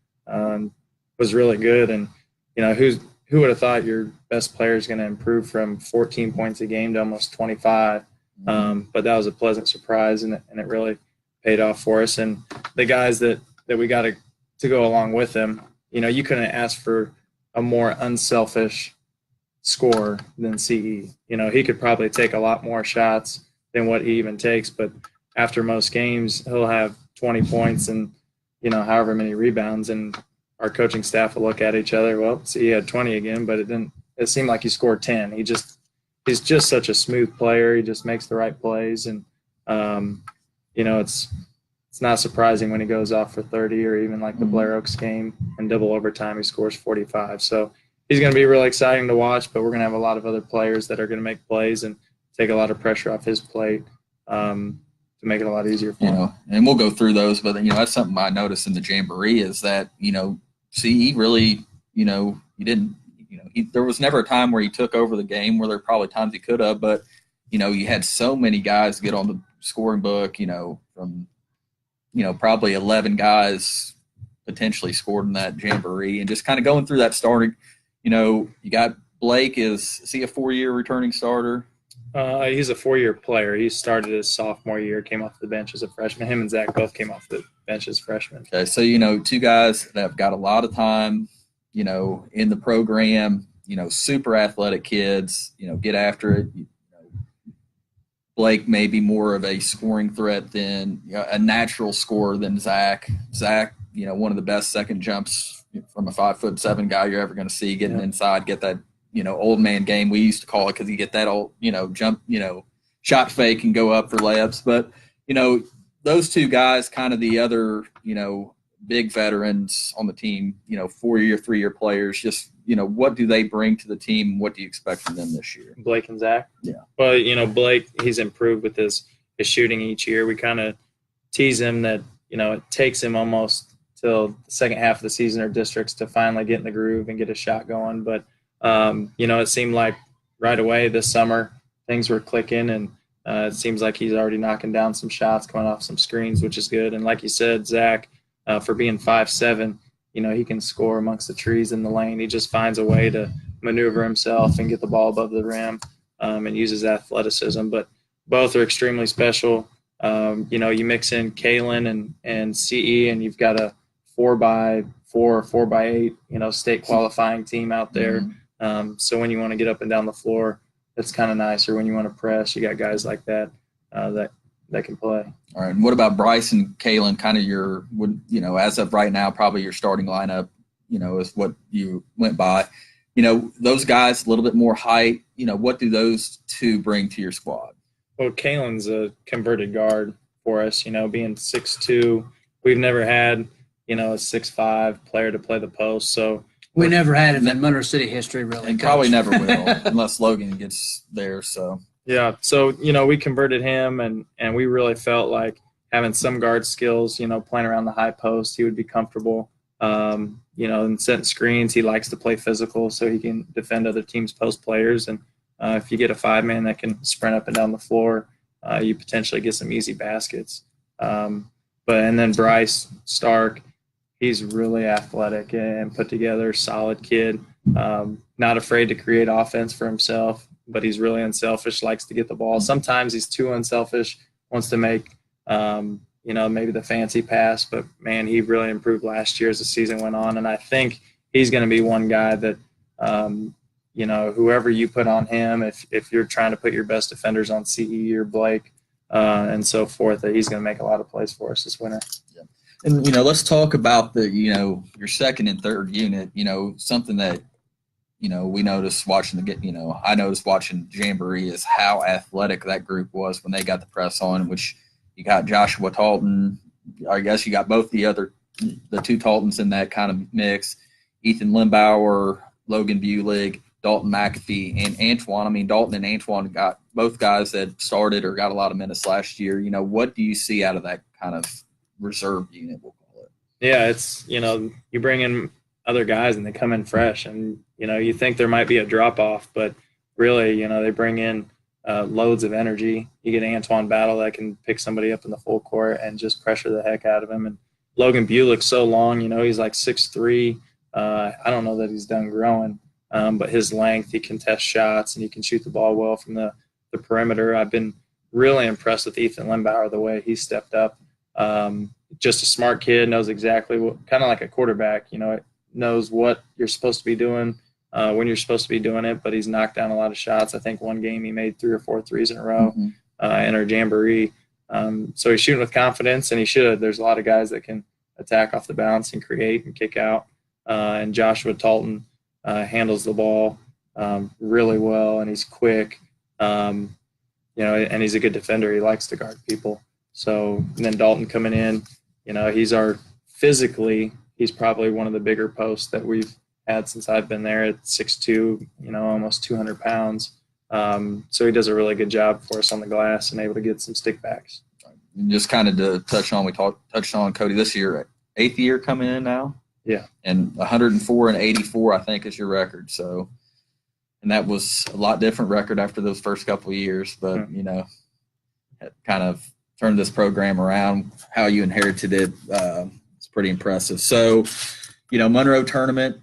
was really good. And, who would have thought your best player is going to improve from 14 points a game to almost 25? But that was a pleasant surprise, and it really paid off for us. And the guys that we got to go along with him, you couldn't ask for a more unselfish scorer than CE. He could probably take a lot more shots than what he even takes, but after most games, he'll have 20 points and, however many rebounds, and our coaching staff will look at each other. Well, he had 20 again, but it seemed like he scored 10. He's just such a smooth player. He just makes the right plays. And, it's not surprising when he goes off for 30, or even like the Blair Oaks game in double overtime, he scores 45. So he's going to be really exciting to watch, but we're going to have a lot of other players that are going to make plays and take a lot of pressure off his plate to make it a lot easier for him. And we'll go through those, but that's something I noticed in the Jamboree is that, CE really, he didn't, there was never a time where he took over the game, where there were probably times he could have, but, you had so many guys get on the scoring book, from, probably 11 guys potentially scored in that Jamboree, and just kind of going through that starting, you got Blake is he a 4-year returning starter? He's a 4-year player. He started his sophomore year, came off the bench as a freshman. Him and Zach both came off the bench as freshmen. Okay, so, 2 guys that have got a lot of time, in the program, super athletic kids, get after it. Blake may be more of a scoring threat than a natural scorer than Zach. Zach, one of the best second jumps from a 5'7" guy you're ever going to see, getting inside, get that, old man game we used to call it, because you get that old, jump, shot fake and go up for layups. But, those 2 guys, kind of the other, big veterans on the team, 4-year, 3-year players, just, what do they bring to the team? What do you expect from them this year? Blake and Zach? Yeah. Well, Blake, he's improved with his shooting each year. We kind of tease him that, it takes him almost till the second half of the season or districts to finally get in the groove and get a shot going. But, it seemed like right away this summer things were clicking, and it seems like he's already knocking down some shots, coming off some screens, which is good. And like you said, Zach, for being 5'7", he can score amongst the trees in the lane. He just finds a way to maneuver himself and get the ball above the rim and uses athleticism. But both are extremely special. You mix in Kalen and CE, and you've got a 4x4, 4x8, state qualifying team out there. So when you want to get up and down the floor, it's kind of nice. Or when you want to press, you got guys like that that can play. All right. And what about Bryce and Kalen? Kind of your, as of right now, probably your starting lineup, is what you went by. Those guys, a little bit more height. What do those 2 bring to your squad? Well, Kalen's a converted guard for us, being 6'2". We've never had, a 6'5" player to play the post. So we never had it in Monroe City history, really. And probably never will unless Logan gets there. So yeah. So, we converted him and we really felt like having some guard skills, playing around the high post, he would be comfortable. And setting screens, he likes to play physical so he can defend other teams' post players. And if you get a 5-man that can sprint up and down the floor, you potentially get some easy baskets. And then Bryce Stark, he's really athletic and put together, solid kid. Not afraid to create offense for himself, but he's really unselfish, likes to get the ball. Sometimes he's too unselfish, wants to make maybe the fancy pass, but man, he really improved last year as the season went on. And I think he's going to be one guy that, whoever you put on him, if you're trying to put your best defenders on CE or Blake and so forth, that he's going to make a lot of plays for us this winter. Yeah. And, let's talk about your second and third unit, something that, we noticed watching I noticed watching Jamboree is how athletic that group was when they got the press on, which you got Joshua Talton. I guess you got both the two Taltons in that kind of mix. Ethan Limbauer, Logan Bulig, Dalton McAfee, and Antoine. I mean, Dalton and Antoine got both guys that started or got a lot of minutes last year. What do you see out of that kind of reserve unit, we'll call it? Yeah, it's, you bring in other guys and they come in fresh and, you think there might be a drop-off, but really, they bring in loads of energy. You get Antoine Battle that can pick somebody up in the full court and just pressure the heck out of him. And Logan Bulick's so long, he's like 6'3". I don't know that he's done growing, but his length, he can test shots and he can shoot the ball well from the perimeter. I've been really impressed with Ethan Limbauer, the way he stepped up. Just a smart kid, knows exactly what, kind of like a quarterback, knows what you're supposed to be doing when you're supposed to be doing it, but he's knocked down a lot of shots. I think one game he made 3 or 4 threes in a row in our Jamboree. So he's shooting with confidence, and he should. There's a lot of guys that can attack off the bounce and create and kick out. And Joshua Talton handles the ball really well, and he's quick. And he's a good defender. He likes to guard people. So, and then Dalton coming in, he's probably one of the bigger posts that we've had since I've been there at 6'2", almost 200 pounds. So he does a really good job for us on the glass and able to get some stickbacks. And just kind of to touch on, touched on Cody this year, 8th year coming in now. Yeah. And 104 and 84, I think, is your record. So, and that was a lot different record after those first couple of years, but, it kind of turned this program around. How you inherited it, it's pretty impressive. So, Monroe tournament,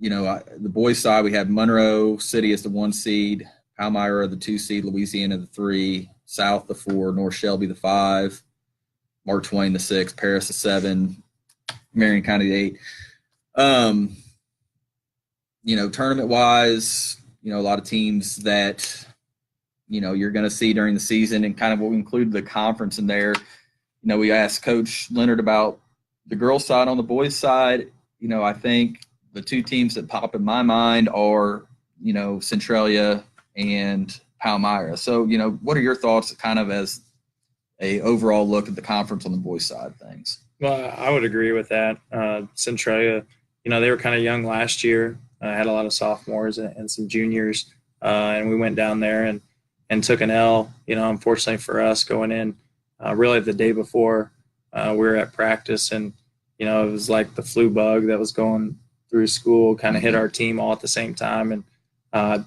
the boys side, we have Monroe City as the 1 seed, Palmyra the 2 seed, Louisiana the 3, South the 4, North Shelby the 5, Mark Twain the 6, Paris the 7, Marion County the 8. Tournament wise, a lot of teams that, you're going to see during the season, and kind of we'll include the conference in there. We asked Coach Leonard about the girls' side. On the boys' side, I think the 2 teams that pop in my mind are, Centralia and Palmyra. So, what are your thoughts kind of as a overall look at the conference on the boys' side of things? Well, I would agree with that. Centralia, they were kind of young last year, had a lot of sophomores and some juniors, and we went down there and took an L, unfortunately for us going in really the day before we were at practice, and, it was like the flu bug that was going through school kind of hit our team all at the same time. And, I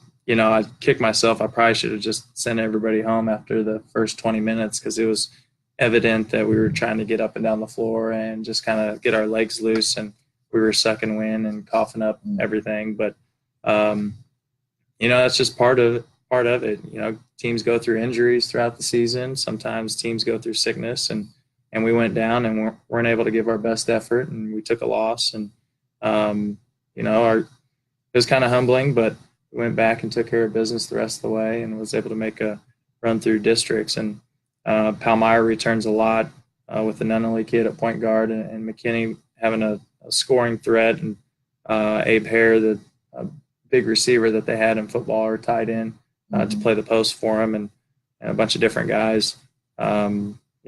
kicked myself. I probably should have just sent everybody home after the first 20 minutes because it was evident that we were trying to get up and down the floor and just kind of get our legs loose, and we were sucking wind and coughing up everything. But, that's just part of it. Teams go through injuries throughout the season. Sometimes teams go through sickness, and we went down and weren't able to give our best effort, and we took a loss. And, it was kind of humbling, but we went back and took care of business the rest of the way and was able to make a run through districts. And Palmyra returns a lot with the Nunnally kid at point guard, and McKinney having a scoring threat, and Abe Hare, the big receiver that they had in football, or tied in to play the post for him, and a bunch of different guys.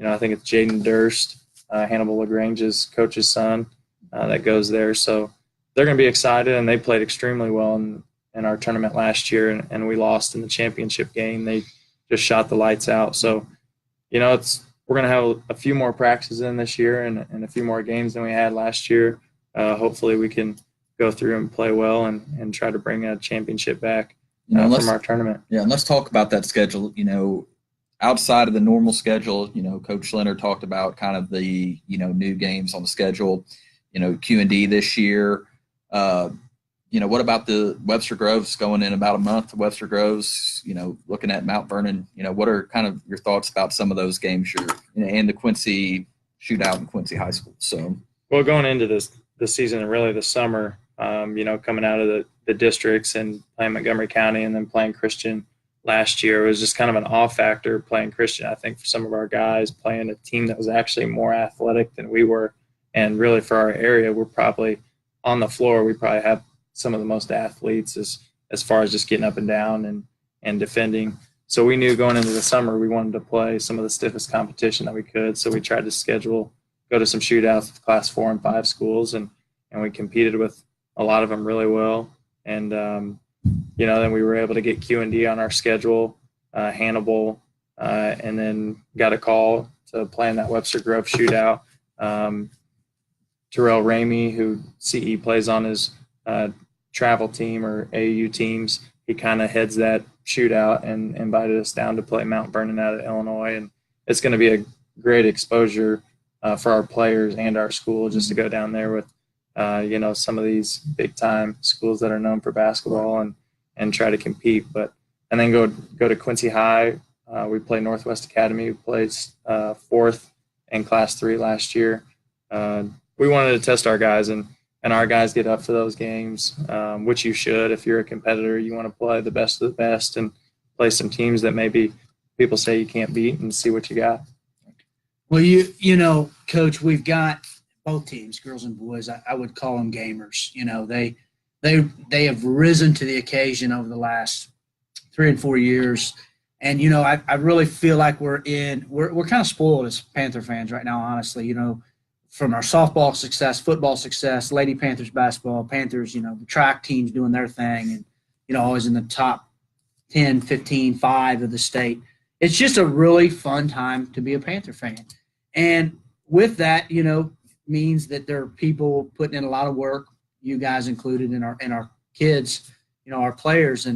I think it's Jaden Durst, Hannibal LaGrange's coach's son, that goes there. So they're going to be excited, and they played extremely well in our tournament last year, and we lost in the championship game. They just shot the lights out. So, we're going to have a few more practices in this year and a few more games than we had last year. Hopefully we can go through and play well and try to bring a championship back from our tournament. Yeah, and let's talk about that schedule. Outside of the normal schedule, Coach Leonard talked about kind of the, new games on the schedule, Q&D this year. What about the Webster Groves going in about a month? Webster Groves, looking at Mount Vernon, what are kind of your thoughts about some of those games and the Quincy shootout in Quincy High School? So, well, going into this season and really the summer, coming out of the districts and playing Montgomery County and then playing Christian last year, it was just kind of an off factor playing Christian. I think for some of our guys playing a team that was actually more athletic than we were, and really for our area, we're probably on the floor. We probably have some of the most athletes as far as just getting up and down and defending. So we knew going into the summer we wanted to play some of the stiffest competition that we could. So we tried to go to some shootouts with Class 4 and 5 schools, and we competed with a lot of them really well. And then we were able to get Q&D on our schedule, Hannibal, and then got a call to play in that Webster Grove shootout. Terrell Ramey, who CE plays on his travel team or AAU teams, he kind of heads that shootout and invited us down to play Mount Vernon out of Illinois. And it's going to be a great exposure for our players and our school just to go down there with, some of these big time schools that are known for basketball and try to compete. And then go to Quincy High. We play Northwest Academy, who placed fourth in Class 3 last year. We wanted to test our guys, and our guys get up for those games, which you should. If you're a competitor, you want to play the best of the best and play some teams that maybe people say you can't beat and see what you got. Well, Coach, we've got both teams, girls and boys. I would call them gamers. They have risen to the occasion over the last 3 and 4 years. And, I really feel like we're kind of spoiled as Panther fans right now, honestly, from our softball success, football success, Lady Panthers basketball, Panthers, the track teams doing their thing and, always in the top 10, 15, 5 of the state. It's just a really fun time to be a Panther fan. And with that, means that there are people putting in a lot of work, you guys included, and our kids, our players,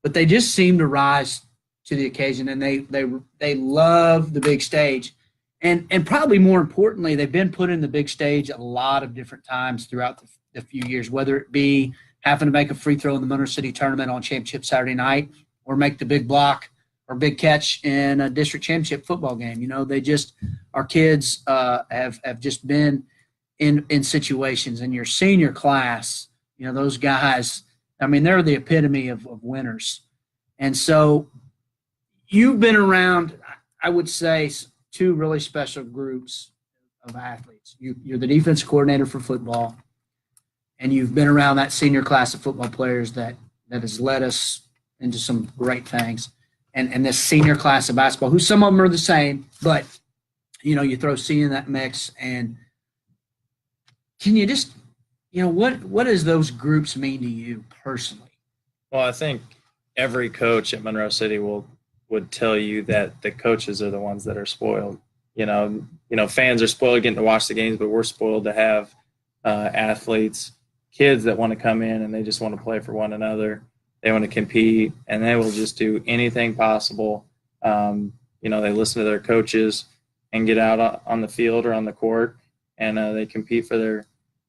but they just seem to rise to the occasion, and they love the big stage. And probably more importantly, they've been put in the big stage a lot of different times throughout the few years, whether it be having to make a free throw in the Monroe City tournament on championship Saturday night or make the big block or big catch in a district championship football game. Our kids have just been in situations. In your senior class, those guys, they're the epitome of winners. And so you've been around, I would say, 2 really special groups of athletes. You're the defense coordinator for football, and you've been around that senior class of football players that has led us into some great things. And this senior class of basketball, who some of them are the same, but, you throw C in that mix. And can you just, what does those groups mean to you personally? Well, I think every coach at Monroe City would tell you that the coaches are the ones that are spoiled. Fans are spoiled getting to watch the games, but we're spoiled to have athletes, kids that want to come in and they just want to play for one another. They want to compete, and they will just do anything possible. They listen to their coaches and get out on the field or on the court, and they compete for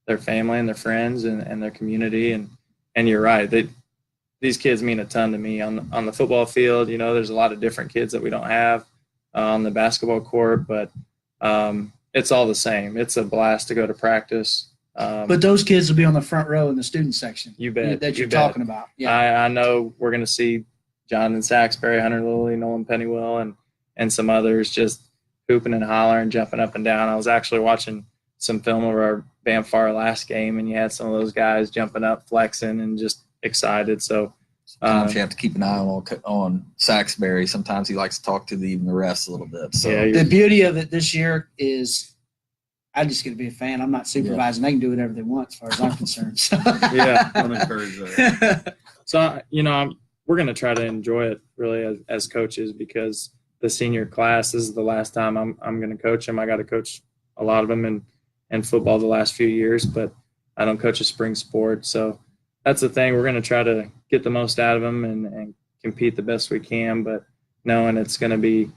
their family and their friends and their community. And you're right. These kids mean a ton to me on the football field. There's a lot of different kids that we don't have on the basketball court, but it's all the same. It's a blast to go to practice. But those kids will be on the front row in the student section. You bet. That you're talking about. Yeah. I know we're going to see Jonathan Saxberry, Hunter Lilly, Nolan Pennywell, and some others just hooping and hollering, jumping up and down. I was actually watching some film of our Bamfar last game, and you had some of those guys jumping up, flexing, and just excited. So Sometimes you have to keep an eye on Saxbury. Sometimes he likes to talk to even the rest a little bit. So The beauty of it this year is I just get to be a fan. I'm not supervising. They can do whatever they want as far as I'm concerned. So. Yeah. Don't encourage that. So, we're going to try to enjoy it really as coaches, because the senior class, this is the last time I'm going to coach them. I got to coach a lot of them in football the last few years, but I don't coach a spring sport. So that's the thing. We're going to try to get the most out of them and compete the best we can, but knowing it's going to be,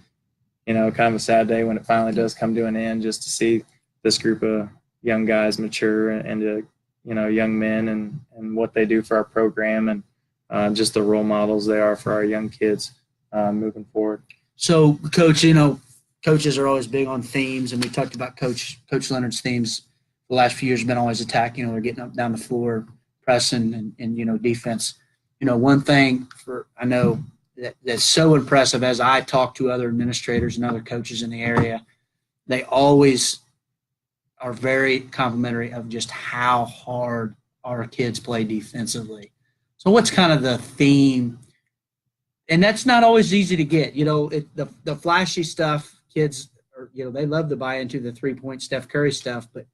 kind of a sad day when it finally does come to an end, just to see this group of young guys mature into, young men and what they do for our program, and just the role models they are for our young kids moving forward. So, Coach, coaches are always big on themes, and we talked about Coach Leonard's themes the last few years have been always attack. They're getting up down the floor, pressing, and defense. One thing I know that's so impressive as I talk to other administrators and other coaches in the area, they always are very complimentary of just how hard our kids play defensively. So what's kind of the theme? And that's not always easy to get. The flashy stuff, kids are, they love to buy into the 3-point Steph Curry stuff. But,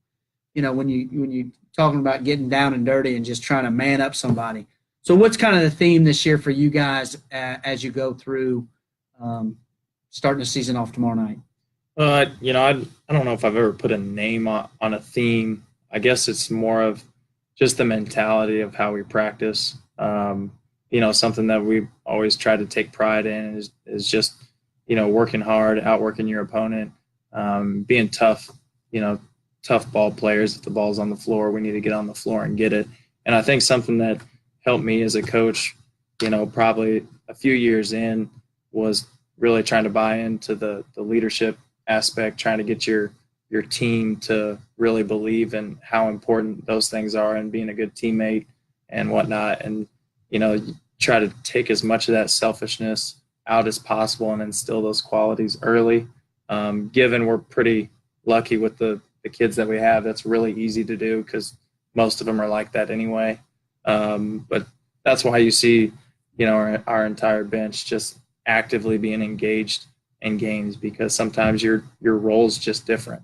when you talking about getting down and dirty and just trying to man up somebody. So what's kind of the theme this year for you guys as you go through starting the season off tomorrow night? I don't know if I've ever put a name on a theme. I guess it's more of just the mentality of how we practice. Something that we always try to take pride in is just, working hard, outworking your opponent, being tough, tough ball players. If the ball's on the floor, we need to get on the floor and get it. And I think something that helped me as a coach, probably a few years in, was really trying to buy into the leadership aspect, trying to get your team to really believe in how important those things are and being a good teammate and whatnot. And, you try to take as much of that selfishness out as possible and instill those qualities early. Given we're pretty lucky with the kids that we have, that's really easy to do because most of them are like that anyway. But that's why you see, our entire bench just actively being engaged in games, because sometimes your role's just different.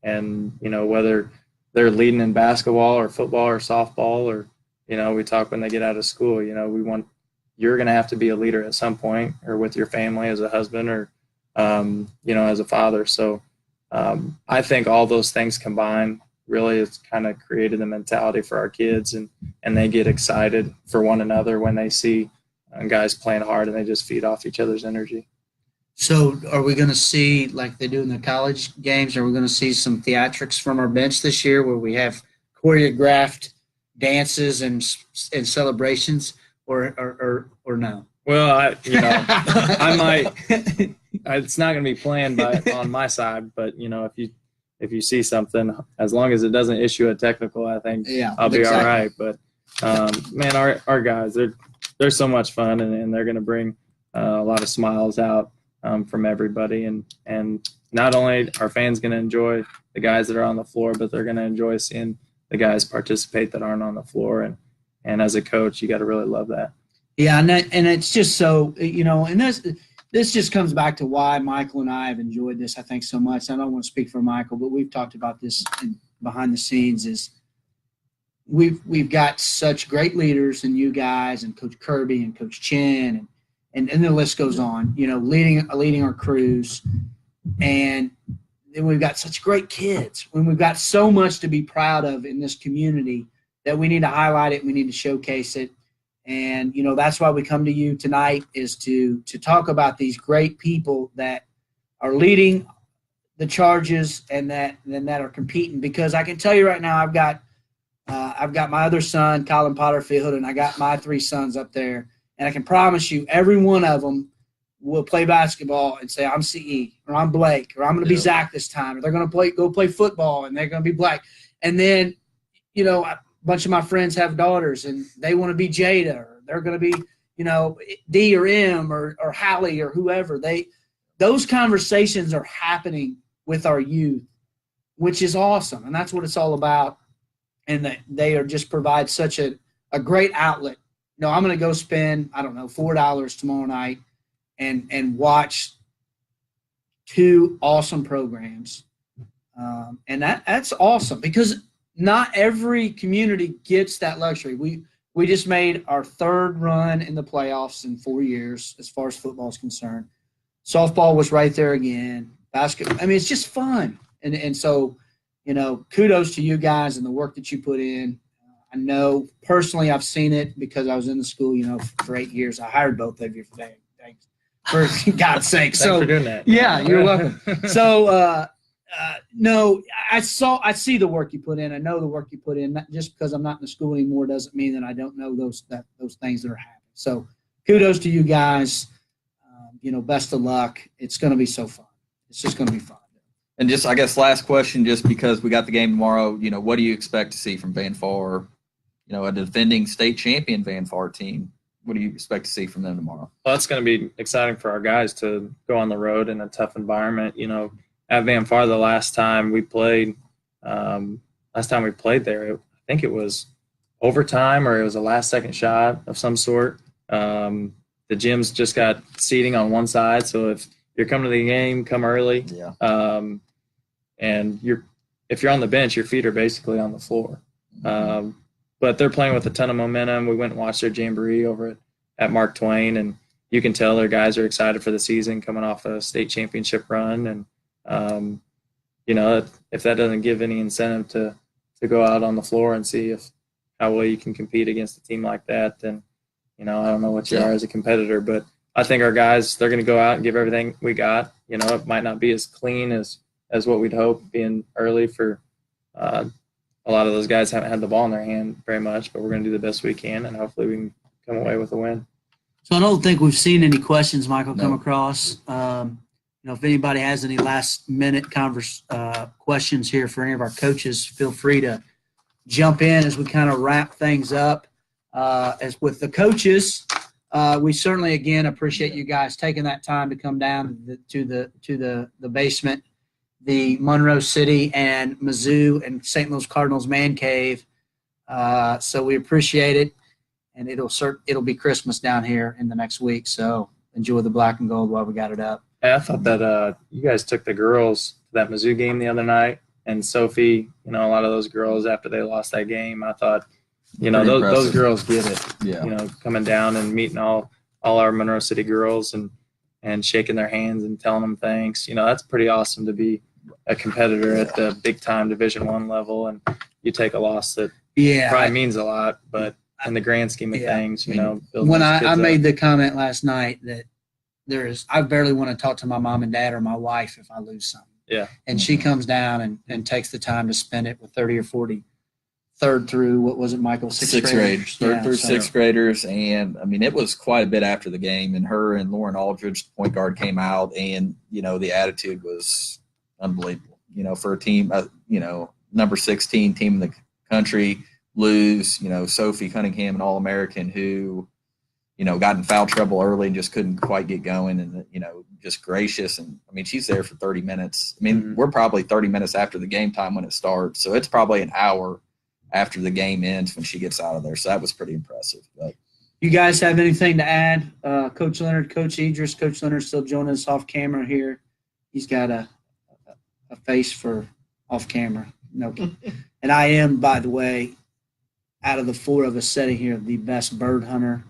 And, whether they're leading in basketball or football or softball, or, we talk when they get out of school, you're going to have to be a leader at some point, or with your family as a husband, or, as a father. So I think all those things combined really has kind of created the mentality for our kids, and they get excited for one another when they see guys playing hard, and they just feed off each other's energy. So are we going to see, like they do in the college games, are we going to see some theatrics from our bench this year where we have choreographed dances and celebrations, or no? Well, I might. It's not going to be planned on my side, but if you see something, as long as it doesn't issue a technical, I think I'll be all right. But man, our guys, they're so much fun, and they're going to bring a lot of smiles out from everybody, and not only are fans going to enjoy the guys that are on the floor, but they're going to enjoy seeing the guys participate that aren't on the floor. And as a coach, you got to really love that. Yeah, and it's just so, and this just comes back to why Michael and I have enjoyed this, I think, so much. I don't want to speak for Michael, but we've talked about this behind the scenes. Is we've got such great leaders in you guys and Coach Kirby and Coach Chin and the list goes on. Leading our crews, and then we've got such great kids. When we've got so much to be proud of in this community that we need to highlight it, we need to showcase it. And, that's why we come to you tonight, is to talk about these great people that are leading the charges and that are competing. Because I can tell you right now, I've got my other son, Colin Potterfield, and I got my 3 sons up there. And I can promise you every one of them will play basketball and say, I'm CE, or I'm Blake, or I'm going to be Zach this time. Or they're going to go play football, and they're going to be Blake. And then, a bunch of my friends have daughters, and they want to be Jada, or they're going to be, D or M or Hallie or whoever. Those conversations are happening with our youth, which is awesome. And that's what it's all about. And they are just provide such a great outlet no, I'm going to go spend, I don't know, $4 tomorrow night and watch 2 awesome programs. And that's awesome because not every community gets that luxury. We just made our 3rd run in the playoffs in 4 years as far as football is concerned. Softball was right there again. Basketball. I mean, it's just fun. And so, kudos to you guys and the work that you put in. I know personally I've seen it because I was in the school, for 8 years. I hired both of you for that. Thanks. For God's sake. Thanks for doing that. Yeah, you're welcome. So, no, I see the work you put in. I know the work you put in. Not just because I'm not in the school anymore doesn't mean that I don't know those things that are happening. So, kudos to you guys. Best of luck. It's going to be so fun. It's just going to be fun. And just, I guess, last question, just because we got the game tomorrow, what do you expect to see from Van Far? A defending state champion Van Far team. What do you expect to see from them tomorrow? Well, that's going to be exciting for our guys to go on the road in a tough environment. At Van Far, the last time we played there, I think it was overtime or it was a last-second shot of some sort. The gyms just got seating on one side, so if you're coming to the game, come early. Yeah. And if you're on the bench, your feet are basically on the floor. But they're playing with a ton of momentum. We went and watched their jamboree over at Mark Twain, and you can tell their guys are excited for the season, coming off a state championship run. And if that doesn't give any incentive to go out on the floor and see how well you can compete against a team like that, then I don't know what you are as a competitor. But I think our guys, they're going to go out and give everything we got. It might not be as clean as what we'd hope, being early for a lot of those guys haven't had the ball in their hand very much, but we're going to do the best we can, and hopefully we can come away with a win. So I don't think we've seen any questions, Michael, come No. across. If anybody has any last-minute questions here for any of our coaches, feel free to jump in as we kind of wrap things up. As with the coaches, we certainly, again, appreciate you guys taking that time to come down to the basement, the Monroe City and Mizzou and St. Louis Cardinals man cave. So we appreciate it, and it'll be Christmas down here in the next week. So enjoy the black and gold while we got it up. Hey, I thought that you guys took the girls to that Mizzou game the other night, and Sophie, a lot of those girls after they lost that game, I thought, those girls get it. Yeah. Coming down and meeting all our Monroe City girls and shaking their hands and telling them thanks. That's pretty awesome to be a competitor at the big time Division I level, and you take a loss that probably means a lot, but in the grand scheme of things, building when those kids I up. made the comment last night that I barely want to talk to my mom and dad or my wife if I lose something. Yeah. And she comes down and takes the time to spend it with 30 or 40 third through, what was it, Michael? Sixth graders. Third through sixth graders. And, it was quite a bit after the game. And her and Lauren Aldridge, the point guard, came out. And, the attitude was unbelievable. For a team, number 16 team in the country, lose, Sophie Cunningham, an All-American who, got in foul trouble early and just couldn't quite get going, and, just gracious. And, she's there for 30 minutes. We're probably 30 minutes after the game time when it starts. So it's probably an hour after the game ends when she gets out of there. So that was pretty impressive. But you guys have anything to add? Coach Leonard, Coach Edris. Coach Leonard still joining us off camera here. He's got a face for off camera. No. And I am, by the way, out of the 4 of us sitting here, the best bird hunter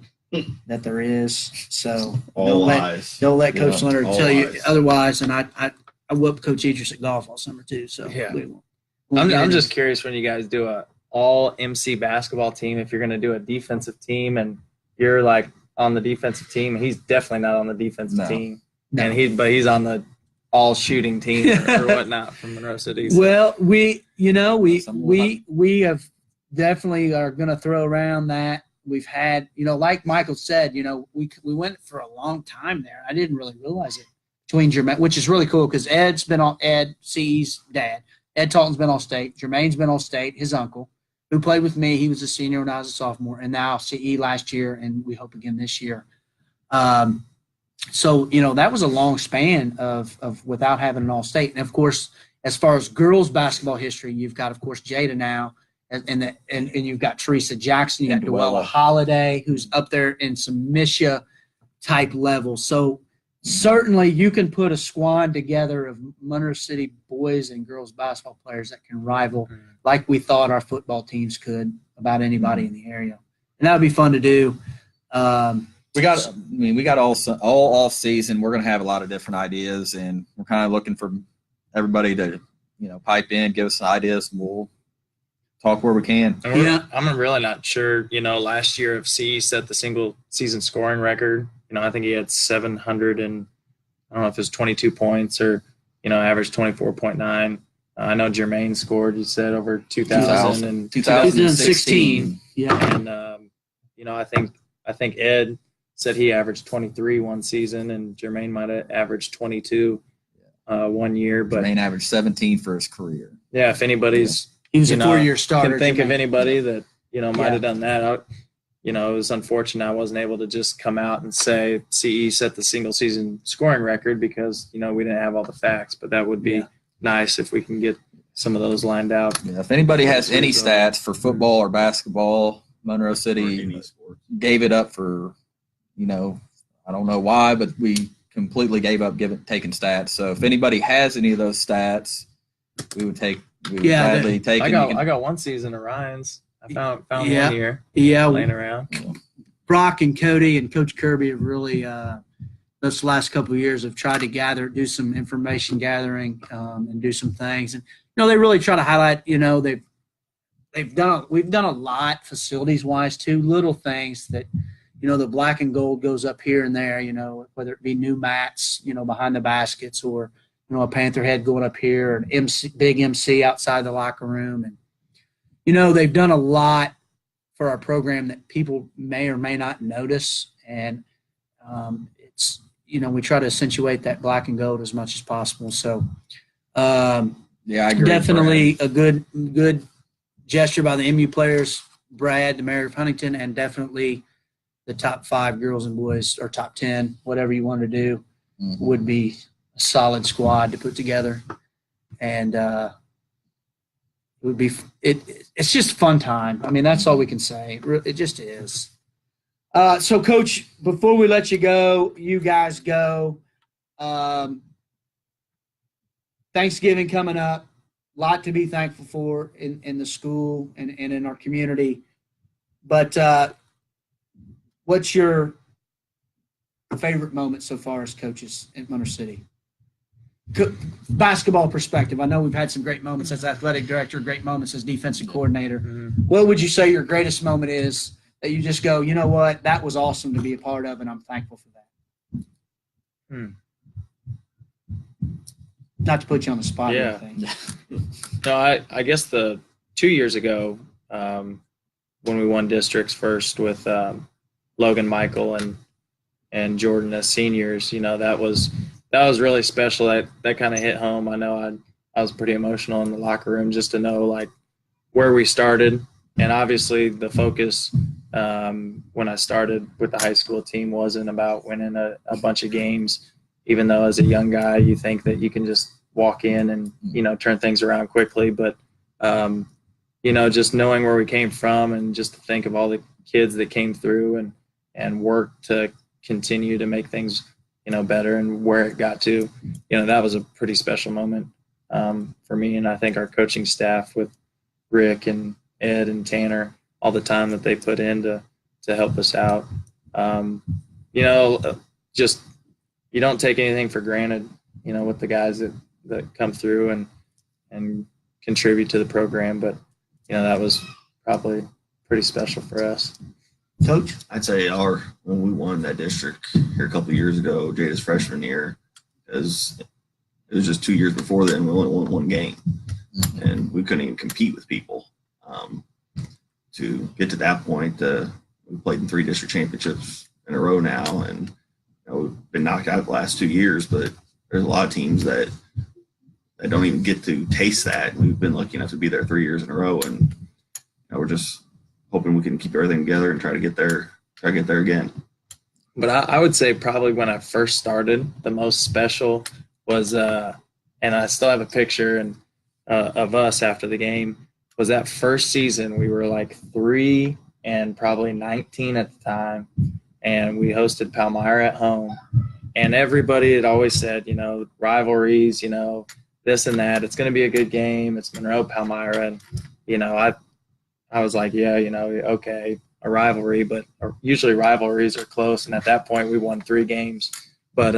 that there is. So don't let Coach Leonard tell you otherwise. And I whooped Coach Edris at golf all summer too. So I'm just curious, when you guys do a all MC basketball team, if you're going to do a defensive team and you're like on the defensive team, he's definitely not on the defensive team. No. And he's on the all shooting team or whatnot from Monroe City. So. Well, we have definitely are going to throw around that. We've had, like Michael said, we went for a long time there. I didn't really realize it between Jermaine, which is really cool because Ed, CE's dad. Ed Talton's been all state. Jermaine's been all state, his uncle, who played with me. He was a senior when I was a sophomore, and now CE last year, and we hope again this year. So, that was a long span of without having an all state. And, of course, as far as girls basketball history, you've got, of course, Jada now and you've got Teresa Jackson, you got And Dwella Dwella. Holiday, who's up there in some Misha type level. So certainly you can put a squad together of Monroe City boys and girls basketball players that can rival, like we thought our football teams could, about anybody in the area. And that would be fun to do. We got all off season. We're going to have a lot of different ideas, and we're kind of looking for everybody to, pipe in, give us some ideas, and we'll talk where we can. And I'm really not sure. Last year if CE set the single season scoring record, I think he had 700 and I don't know if it was 22 points or, averaged 24.9. I know Jermaine scored, you said, over 2,000 and 2016. Yeah. And, I think Ed said he averaged 23 one season, and Jermaine might have averaged 22 one year. But Jermaine averaged 17 for his career. yeah, if anybody's He was a 4-year starter. can think of Jermaine. anybody that might have done that. It was unfortunate I wasn't able to just come out and say CE set the single season scoring record because we didn't have all the facts. But that would be nice if we can get some of those lined out. Yeah, if anybody has any stats for football or basketball, Monroe City gave it up for, I don't know why, but we completely gave up taking stats. So if anybody has any of those stats, we would gladly take I it. got one season of Ryan's. I found one here Yeah. laying around. Brock and Cody and Coach Kirby have really, those last couple of years, have tried to do some information gathering and do some things. And, they really try to highlight, we've done a lot facilities wise too, little things that, the black and gold goes up here and there, whether it be new mats, behind the baskets or, a Panther head going up here, an big MC outside the locker room. And, they've done a lot for our program that people may or may not notice. And it's, we try to accentuate that black and gold as much as possible. So, I agree. definitely a good gesture by the MU players, Brad, the mayor of Huntington, and definitely the top 5 girls and boys, or top 10, whatever you want to do, would be a solid squad to put together. And it's just a fun time. I mean, that's all we can say. It just is. So, Coach, before we let you guys go, Thanksgiving coming up, a lot to be thankful for in the school and in our community. But what's your favorite moment so far as coaches at Monroe City? Basketball perspective. I know we've had some great moments as athletic director, great moments as defensive coordinator. What would you say your greatest moment is that you just go, you know what, that was awesome to be a part of, and I'm thankful for that? Not to put you on the spot or anything. No, I guess the 2 years ago when we won districts first with Logan Michael and Jordan as seniors, that was really special. That kind of hit home. I know I was pretty emotional in the locker room just to know like where we started, and obviously the focus when I started with the high school team wasn't about winning a bunch of games, even though as a young guy you think that you can just walk in and turn things around quickly. But just knowing where we came from and just to think of all the kids that came through and worked to continue to make things better and where it got to, that was a pretty special moment for me. And I think our coaching staff with Rick and Ed and Tanner, all the time that they put in to help us out. Just you don't take anything for granted, with the guys that come through and contribute to the program. But, that was probably pretty special for us. Coach? I'd say when we won that district here a couple of years ago, Jada's freshman year, because it was just 2 years before then, we only won one game. And we couldn't even compete with people. To get to that point, we played in 3 district championships in a row now, and we've been knocked out the last 2 years, but there's a lot of teams that don't even get to taste that. We've been lucky enough to be there 3 years in a row, and we're just hoping we can keep everything together and try to get there again. But I would say probably when I first started, the most special was, and I still have a picture of us after the game. was that first season. We were like 3 and probably 19 at the time, and we hosted Palmyra at home. And everybody had always said, rivalries, this and that. It's going to be a good game. It's Monroe, Palmyra. And, I was like, yeah, okay, a rivalry, but usually rivalries are close. And at that point, we won 3 games. But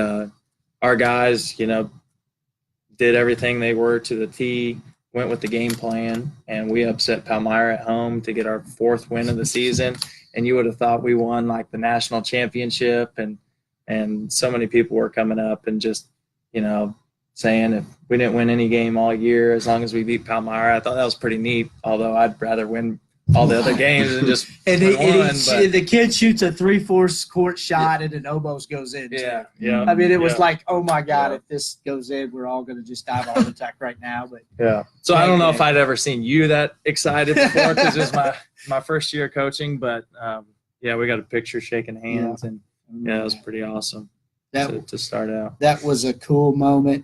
our guys, did everything they were to the T, went with the game plan, and we upset Palmyra at home to get our 4th win of the season. And you would have thought we won like the national championship, and so many people were coming up and just, saying if we didn't win any game all year, as long as we beat Palmyra. I thought that was pretty neat, although I'd rather win all the other games than just the kid shoots a 3/4 court shot and it almost goes in. Yeah, too. yeah. I mean, it was like, oh my God, Yeah. if this goes in, we're all going to just die of a heart attack right now. But Yeah. So I don't know if I'd ever seen you that excited before, because it was my first year coaching. But we got a picture shaking hands, and it was pretty awesome to start out. That was a cool moment.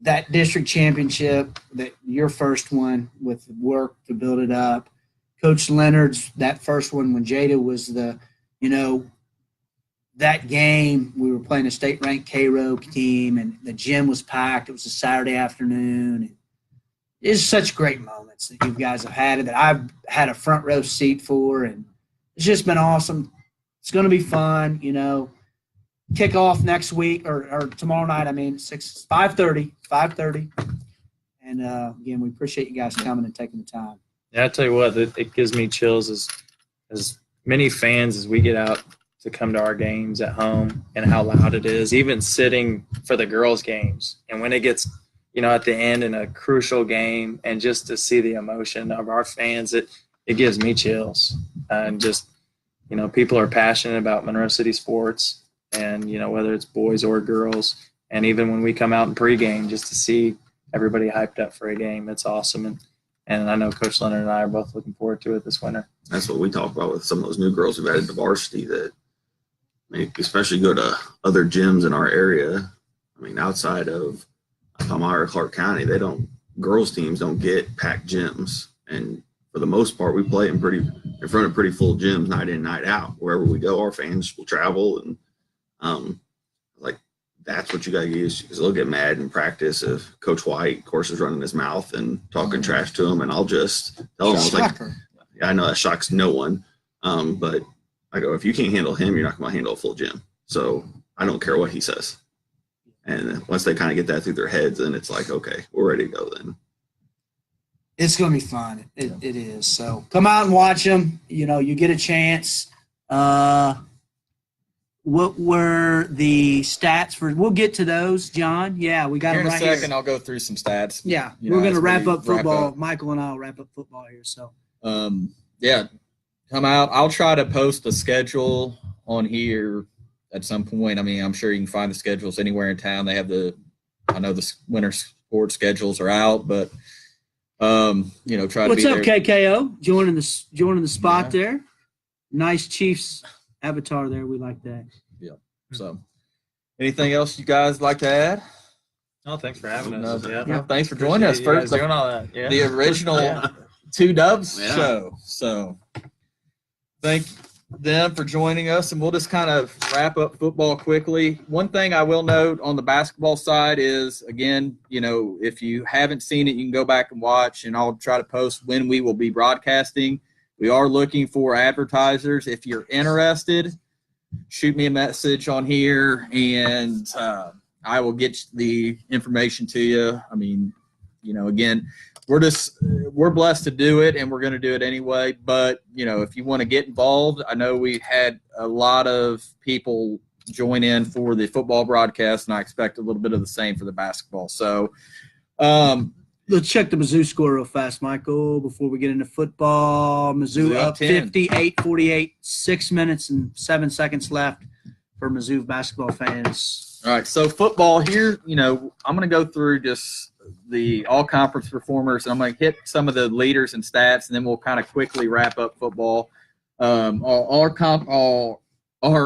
That district championship, that your first one with work to build it up. Coach Leonard's that first one when Jada was that game, we were playing a state-ranked K-Row team, and the gym was packed. It was a Saturday afternoon. It's such great moments that you guys have had, that I've had a front row seat for, and it's just been awesome. It's going to be fun, Kick off next week or tomorrow night. 5:30. And again, we appreciate you guys coming and taking the time. Yeah, I tell you what, it gives me chills as many fans as we get out to come to our games at home, and how loud it is, even sitting for the girls' games. And when it gets, at the end in a crucial game, and just to see the emotion of our fans, it gives me chills. And just, people are passionate about Monroe City sports, and, whether it's boys or girls. And even when we come out in pregame, just to see everybody hyped up for a game, it's awesome. And I know Coach Leonard and I are both looking forward to it this winter. That's what we talk about with some of those new girls we've added to varsity, that especially go to other gyms in our area. Outside of Palmyra, Clark County, girls teams don't get packed gyms. And for the most part, we play in front of pretty full gyms night in, night out. Wherever we go, our fans will travel, and that's what you got to get used to, because they'll get mad in practice if Coach White, of course, is running his mouth and talking trash to them, and I'll just tell them, I know that shocks no one, but I go, if you can't handle him, you're not going to handle a full gym. So I don't care what he says. And once they kind of get that through their heads, then it's like, okay, we're ready to go then. It's going to be fun. It is. So come out and watch them. You get a chance. What were the stats for? We'll get to those, John. Yeah, we got Here them in right a second, here. I'll go through some stats. Yeah, we're going to as wrap we up football. wrap up. Michael and I will wrap up football here. So, come out. I'll try to post a schedule on here at some point. I'm sure you can find the schedules anywhere in town. They have I know the winter sports schedules are out, but try to what's be up, there. KKO? Joining the spot there. Nice Chiefs avatar there. We like that. So, anything else you guys like to add? Oh, thanks for having us. No, thanks for joining us. First, First, doing all that. Yeah. the original Two Dubs Yeah. show. So, thank them for joining us, and we'll just kind of wrap up football quickly. One thing I will note on the basketball side is, again, if you haven't seen it, you can go back and watch, and I'll try to post when we will be broadcasting. We are looking for advertisers. If you're interested, shoot me a message on here, and I will get the information to you. Again, we're blessed to do it, and we're going to do it anyway. But, if you want to get involved, I know we had a lot of people join in for the football broadcast, and I expect a little bit of the same for the basketball. So, Let's check the Mizzou score real fast, Michael, before we get into football. Mizzou up 10. 58-48, 6 minutes and 7 seconds left for Mizzou basketball fans. all right, so football here, I'm going to go through just the all-conference performers, and I'm going to hit some of the leaders and stats, and then we'll kind of quickly wrap up football. Our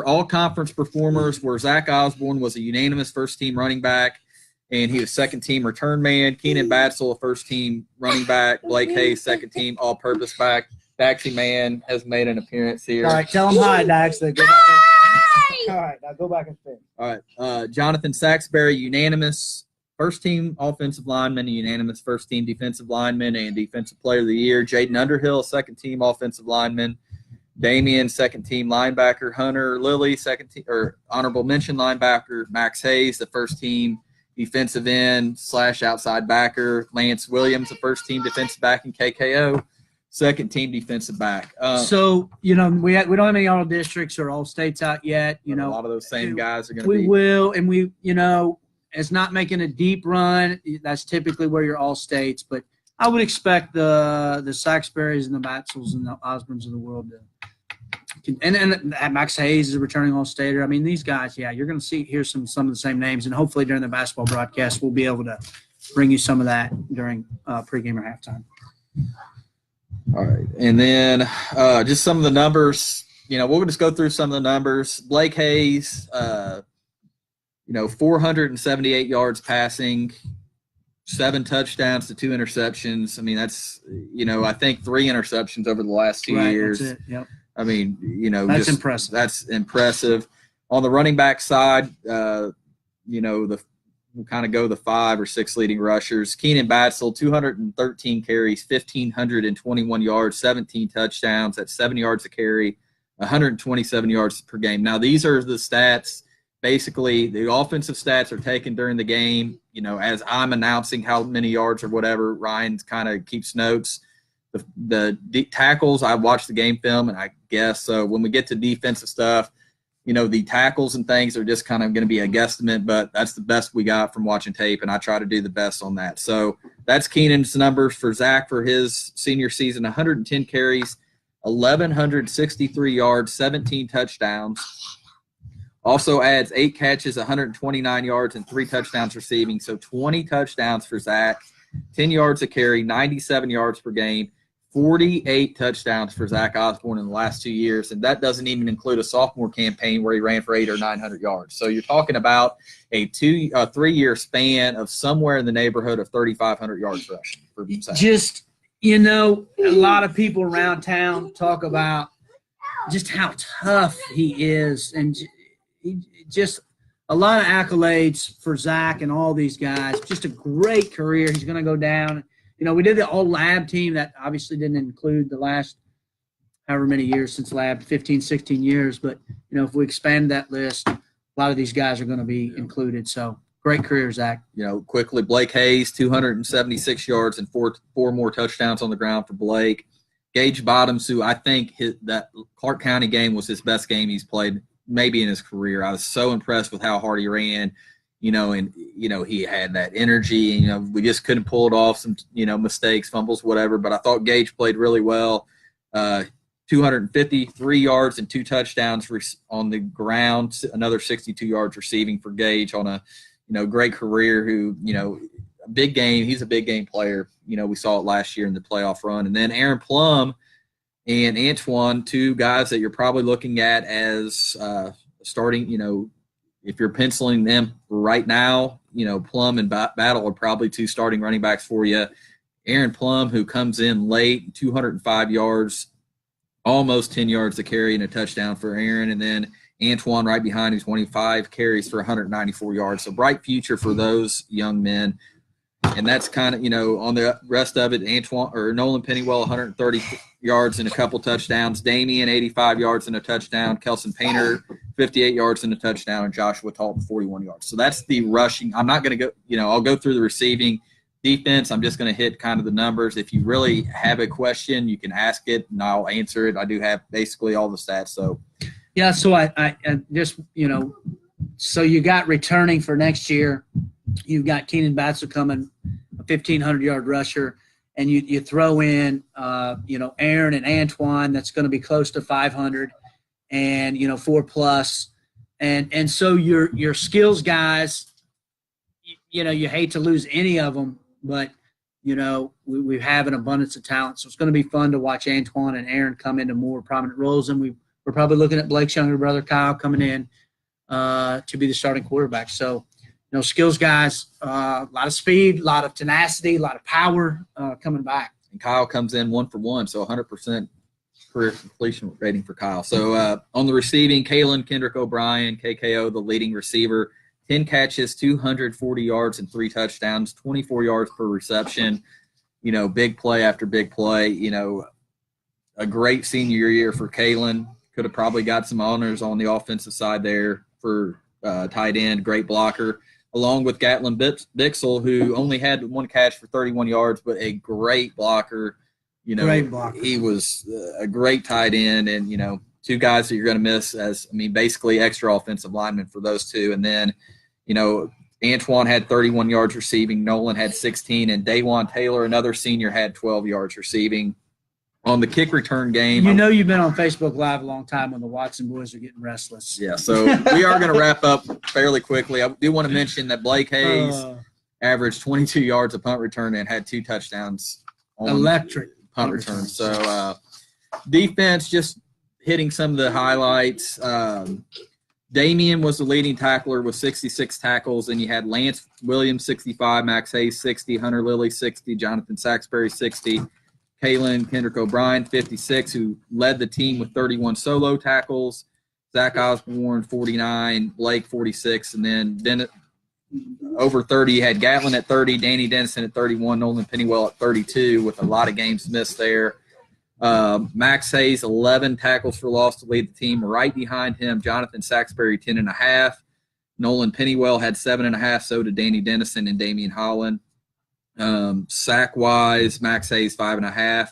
all-conference performers were Zach Osborne was a unanimous first-team running back, and he was second team return man. Keenan Batzel, a first team running back. Blake Hayes, second team all purpose back. Daxie Mann has made an appearance here. All right, tell them hi, Dax. All right, now go back and finish. All right, Jonathan Saxberry, unanimous first team offensive lineman, unanimous first team defensive lineman, and defensive player of the year. Jaden Underhill, second team offensive lineman. Damian, second team linebacker. Hunter Lilly, second team or honorable mention linebacker. Max Hayes, the first team defensive end / outside backer. Lance Williams, the first team defensive back, and KKO, second team defensive back. So, we don't have any all districts or all states out yet. A lot of those same guys are going to We be. will, and it's not making a deep run. That's typically where you're all states, but I would expect the Saxberrys and the Batzels and the Osborns of the world to. And Max Hayes is a returning all-stater. I mean, these guys, you're going to hear some of the same names, and hopefully during the basketball broadcast, we'll be able to bring you some of that during pregame or halftime. All right, and then just some of the numbers. We'll just go through some of the numbers. Blake Hayes, 478 yards passing, 7 touchdowns to 2 interceptions. I mean, that's I think 3 interceptions over the last 2 years. That's it. Yep. I mean, that's impressive. That's impressive. On the running back side, we'll kind of go the 5 or 6 leading rushers. Keenan Batzel, 213 carries, 1,521 yards, 17 touchdowns. That's 7 yards a carry, 127 yards per game. Now, these are the stats. Basically, the offensive stats are taken during the game. As I'm announcing how many yards or whatever, Ryan kind of keeps notes. The tackles, I watched the game film, and I guess so when we get to defensive stuff, the tackles and things are just kind of going to be a guesstimate, but that's the best we got from watching tape, and I try to do the best on that. So that's Keenan's numbers. For Zach for his senior season: 110 carries, 1,163 yards, 17 touchdowns. Also adds 8 catches, 129 yards, and 3 touchdowns receiving. So 20 touchdowns for Zach, 10 yards a carry, 97 yards per game, 48 touchdowns for Zach Osborne in the last 2 years. And that doesn't even include a sophomore campaign where he ran for 800 or 900 yards. So you're talking about a 3-year span of somewhere in the neighborhood of 3,500 yards rushing for Zach. Just, a lot of people around town talk about just how tough he is, and just a lot of accolades for Zach and all these guys. Just a great career. He's going to go down. We did the all-lab team that obviously didn't include the last however many years since lab, 15, 16 years. But, if we expand that list, a lot of these guys are going to be included. So, great career, Zach. Quickly, Blake Hayes, 276 yards and four more touchdowns on the ground for Blake. Gage Bottoms, who I think that Clark County game was his best game he's played maybe in his career. I was so impressed with how hard he ran, and he had that energy, and, we just couldn't pull it off, some, mistakes, fumbles, whatever. But I thought Gage played really well. 253 yards and 2 touchdowns on the ground, another 62 yards receiving for Gage on a, great career who, a big game. He's a big game player. We saw it last year in the playoff run. And then Aaron Plum and Antoine, 2 guys that you're probably looking at as starting, if you're penciling them right now, Plum and Battle are probably 2 starting running backs for you. Aaron Plum, who comes in late, 205 yards, almost 10 yards to carry and a touchdown for Aaron. And then Antoine right behind him, 25 carries for 194 yards. So bright future for those young men. And that's kind of, on the rest of it, Nolan Pennywell, 130 yards and a couple touchdowns. Damian, 85 yards and a touchdown. Kelson Painter, 58 yards and a touchdown. And Joshua Talton, 41 yards. So that's the rushing. I'm not going to go, I'll go through the receiving. Defense, I'm just going to hit kind of the numbers. If you really have a question, you can ask it, and I'll answer it. I do have basically all the stats. So, yeah, so I just, so you got returning for next year. You've got Keenan Batzel coming, a 1,500-yard rusher, and you throw in, Aaron and Antoine, that's going to be close to 500, and 4+, and so your skills guys, you hate to lose any of them, but we have an abundance of talent, so it's going to be fun to watch Antoine and Aaron come into more prominent roles, and we're probably looking at Blake's younger brother Kyle coming in to be the starting quarterback. So. skills guys, a lot of speed, a lot of tenacity, a lot of power coming back. And Kyle comes in 1 for 1, so 100% career completion rating for Kyle. So on the receiving, Kalen Kendrick O'Brien, KKO, the leading receiver, 10 catches, 240 yards, and 3 touchdowns, 24 yards per reception. Big play after big play. A great senior year for Kalen. Could have probably got some honors on the offensive side there for tight end, great blocker, along with Gatlin Bixel, who only had 1 catch for 31 yards, but a great blocker. Great blocker. He was a great tight end, and, 2 guys that you're going to miss basically extra offensive linemen for those 2. And then, Antoine had 31 yards receiving, Nolan had 16, and Dajuan Taylor, another senior, had 12 yards receiving. On the kick return game, you've been on Facebook Live a long time when the Watson boys are getting restless. Yeah, so we are going to wrap up fairly quickly. I do want to mention that Blake Hayes averaged 22 yards a punt return and had 2 touchdowns on electric punt return. So defense, just hitting some of the highlights. Damian was the leading tackler with 66 tackles, and you had Lance Williams 65, Max Hayes 60, Hunter Lilly 60, Jonathan Saxbury 60. Kalen Kendrick O'Brien, 56, who led the team with 31 solo tackles. Zach Osborne, 49. Blake, 46. And then over 30, you had Gatlin at 30, Danny Dennison at 31, Nolan Pennywell at 32, with a lot of games missed there. Max Hayes, 11 tackles for loss to lead the team. Right behind him, Jonathan Saxbury, 10.5. Nolan Pennywell had 7.5, so did Danny Dennison and Damian Holland. Sack-wise, Max Hayes 5.5,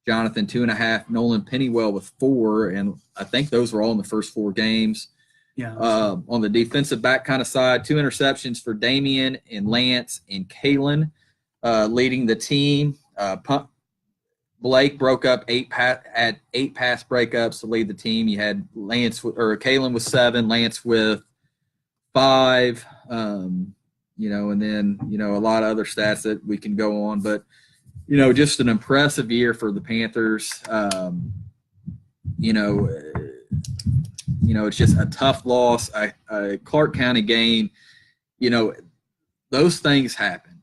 Jonathan 2.5, Nolan Pennywell with 4, and I think those were all in the first 4 games. Yeah. On the defensive back kind of side, 2 interceptions for Damian and Lance and Kalen, leading the team. Blake broke up 8 pass breakups to lead the team. You had Kalen with 7, Lance with 5. And then, a lot of other stats that we can go on. But, just an impressive year for the Panthers. It's just a tough loss. A Clark County game, those things happen.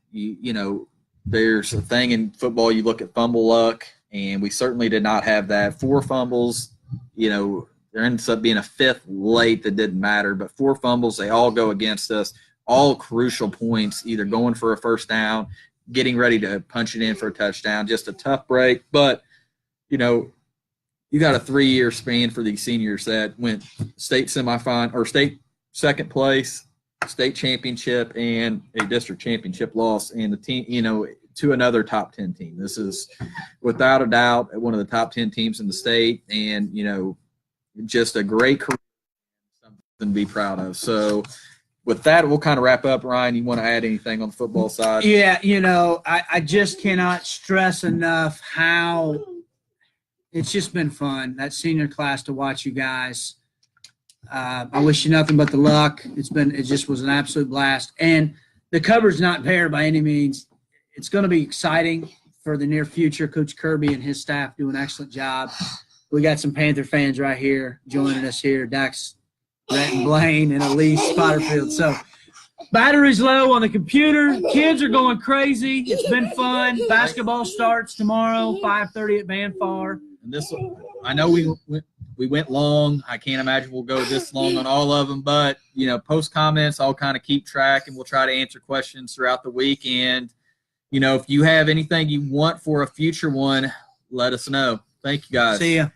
There's a thing in football, you look at fumble luck, and we certainly did not have that. 4 fumbles, there ends up being a 5th late that didn't matter. But 4 fumbles, they all go against us. All crucial points, either going for a first down, getting ready to punch it in for a touchdown. Just a tough break. But, you got a 3-year span for these seniors that went state semifinal or state second place, state championship, and a district championship loss. And the team, to another top 10 team. This is, without a doubt, one of the top 10 teams in the state. And, just a great career, something to be proud of. So, with that, we'll kind of wrap up. Ryan, you want to add anything on the football side? Yeah, I just cannot stress enough how it's just been fun, that senior class, to watch you guys. I wish you nothing but the luck. It just was an absolute blast. And the cover's not there by any means. It's going to be exciting for the near future. Coach Kirby and his staff do an excellent job. We got some Panther fans right here joining us here. Dax, Rhett and Blaine, and Elise Spotterfield. So battery's low on the computer. Kids are going crazy. It's been fun. Basketball starts tomorrow, 5:30 at Banfar. And this, I know we went long. I can't imagine we'll go this long on all of them. But, post comments, I'll kind of keep track, and we'll try to answer questions throughout the week. And, if you have anything you want for a future one, let us know. Thank you, guys. See ya.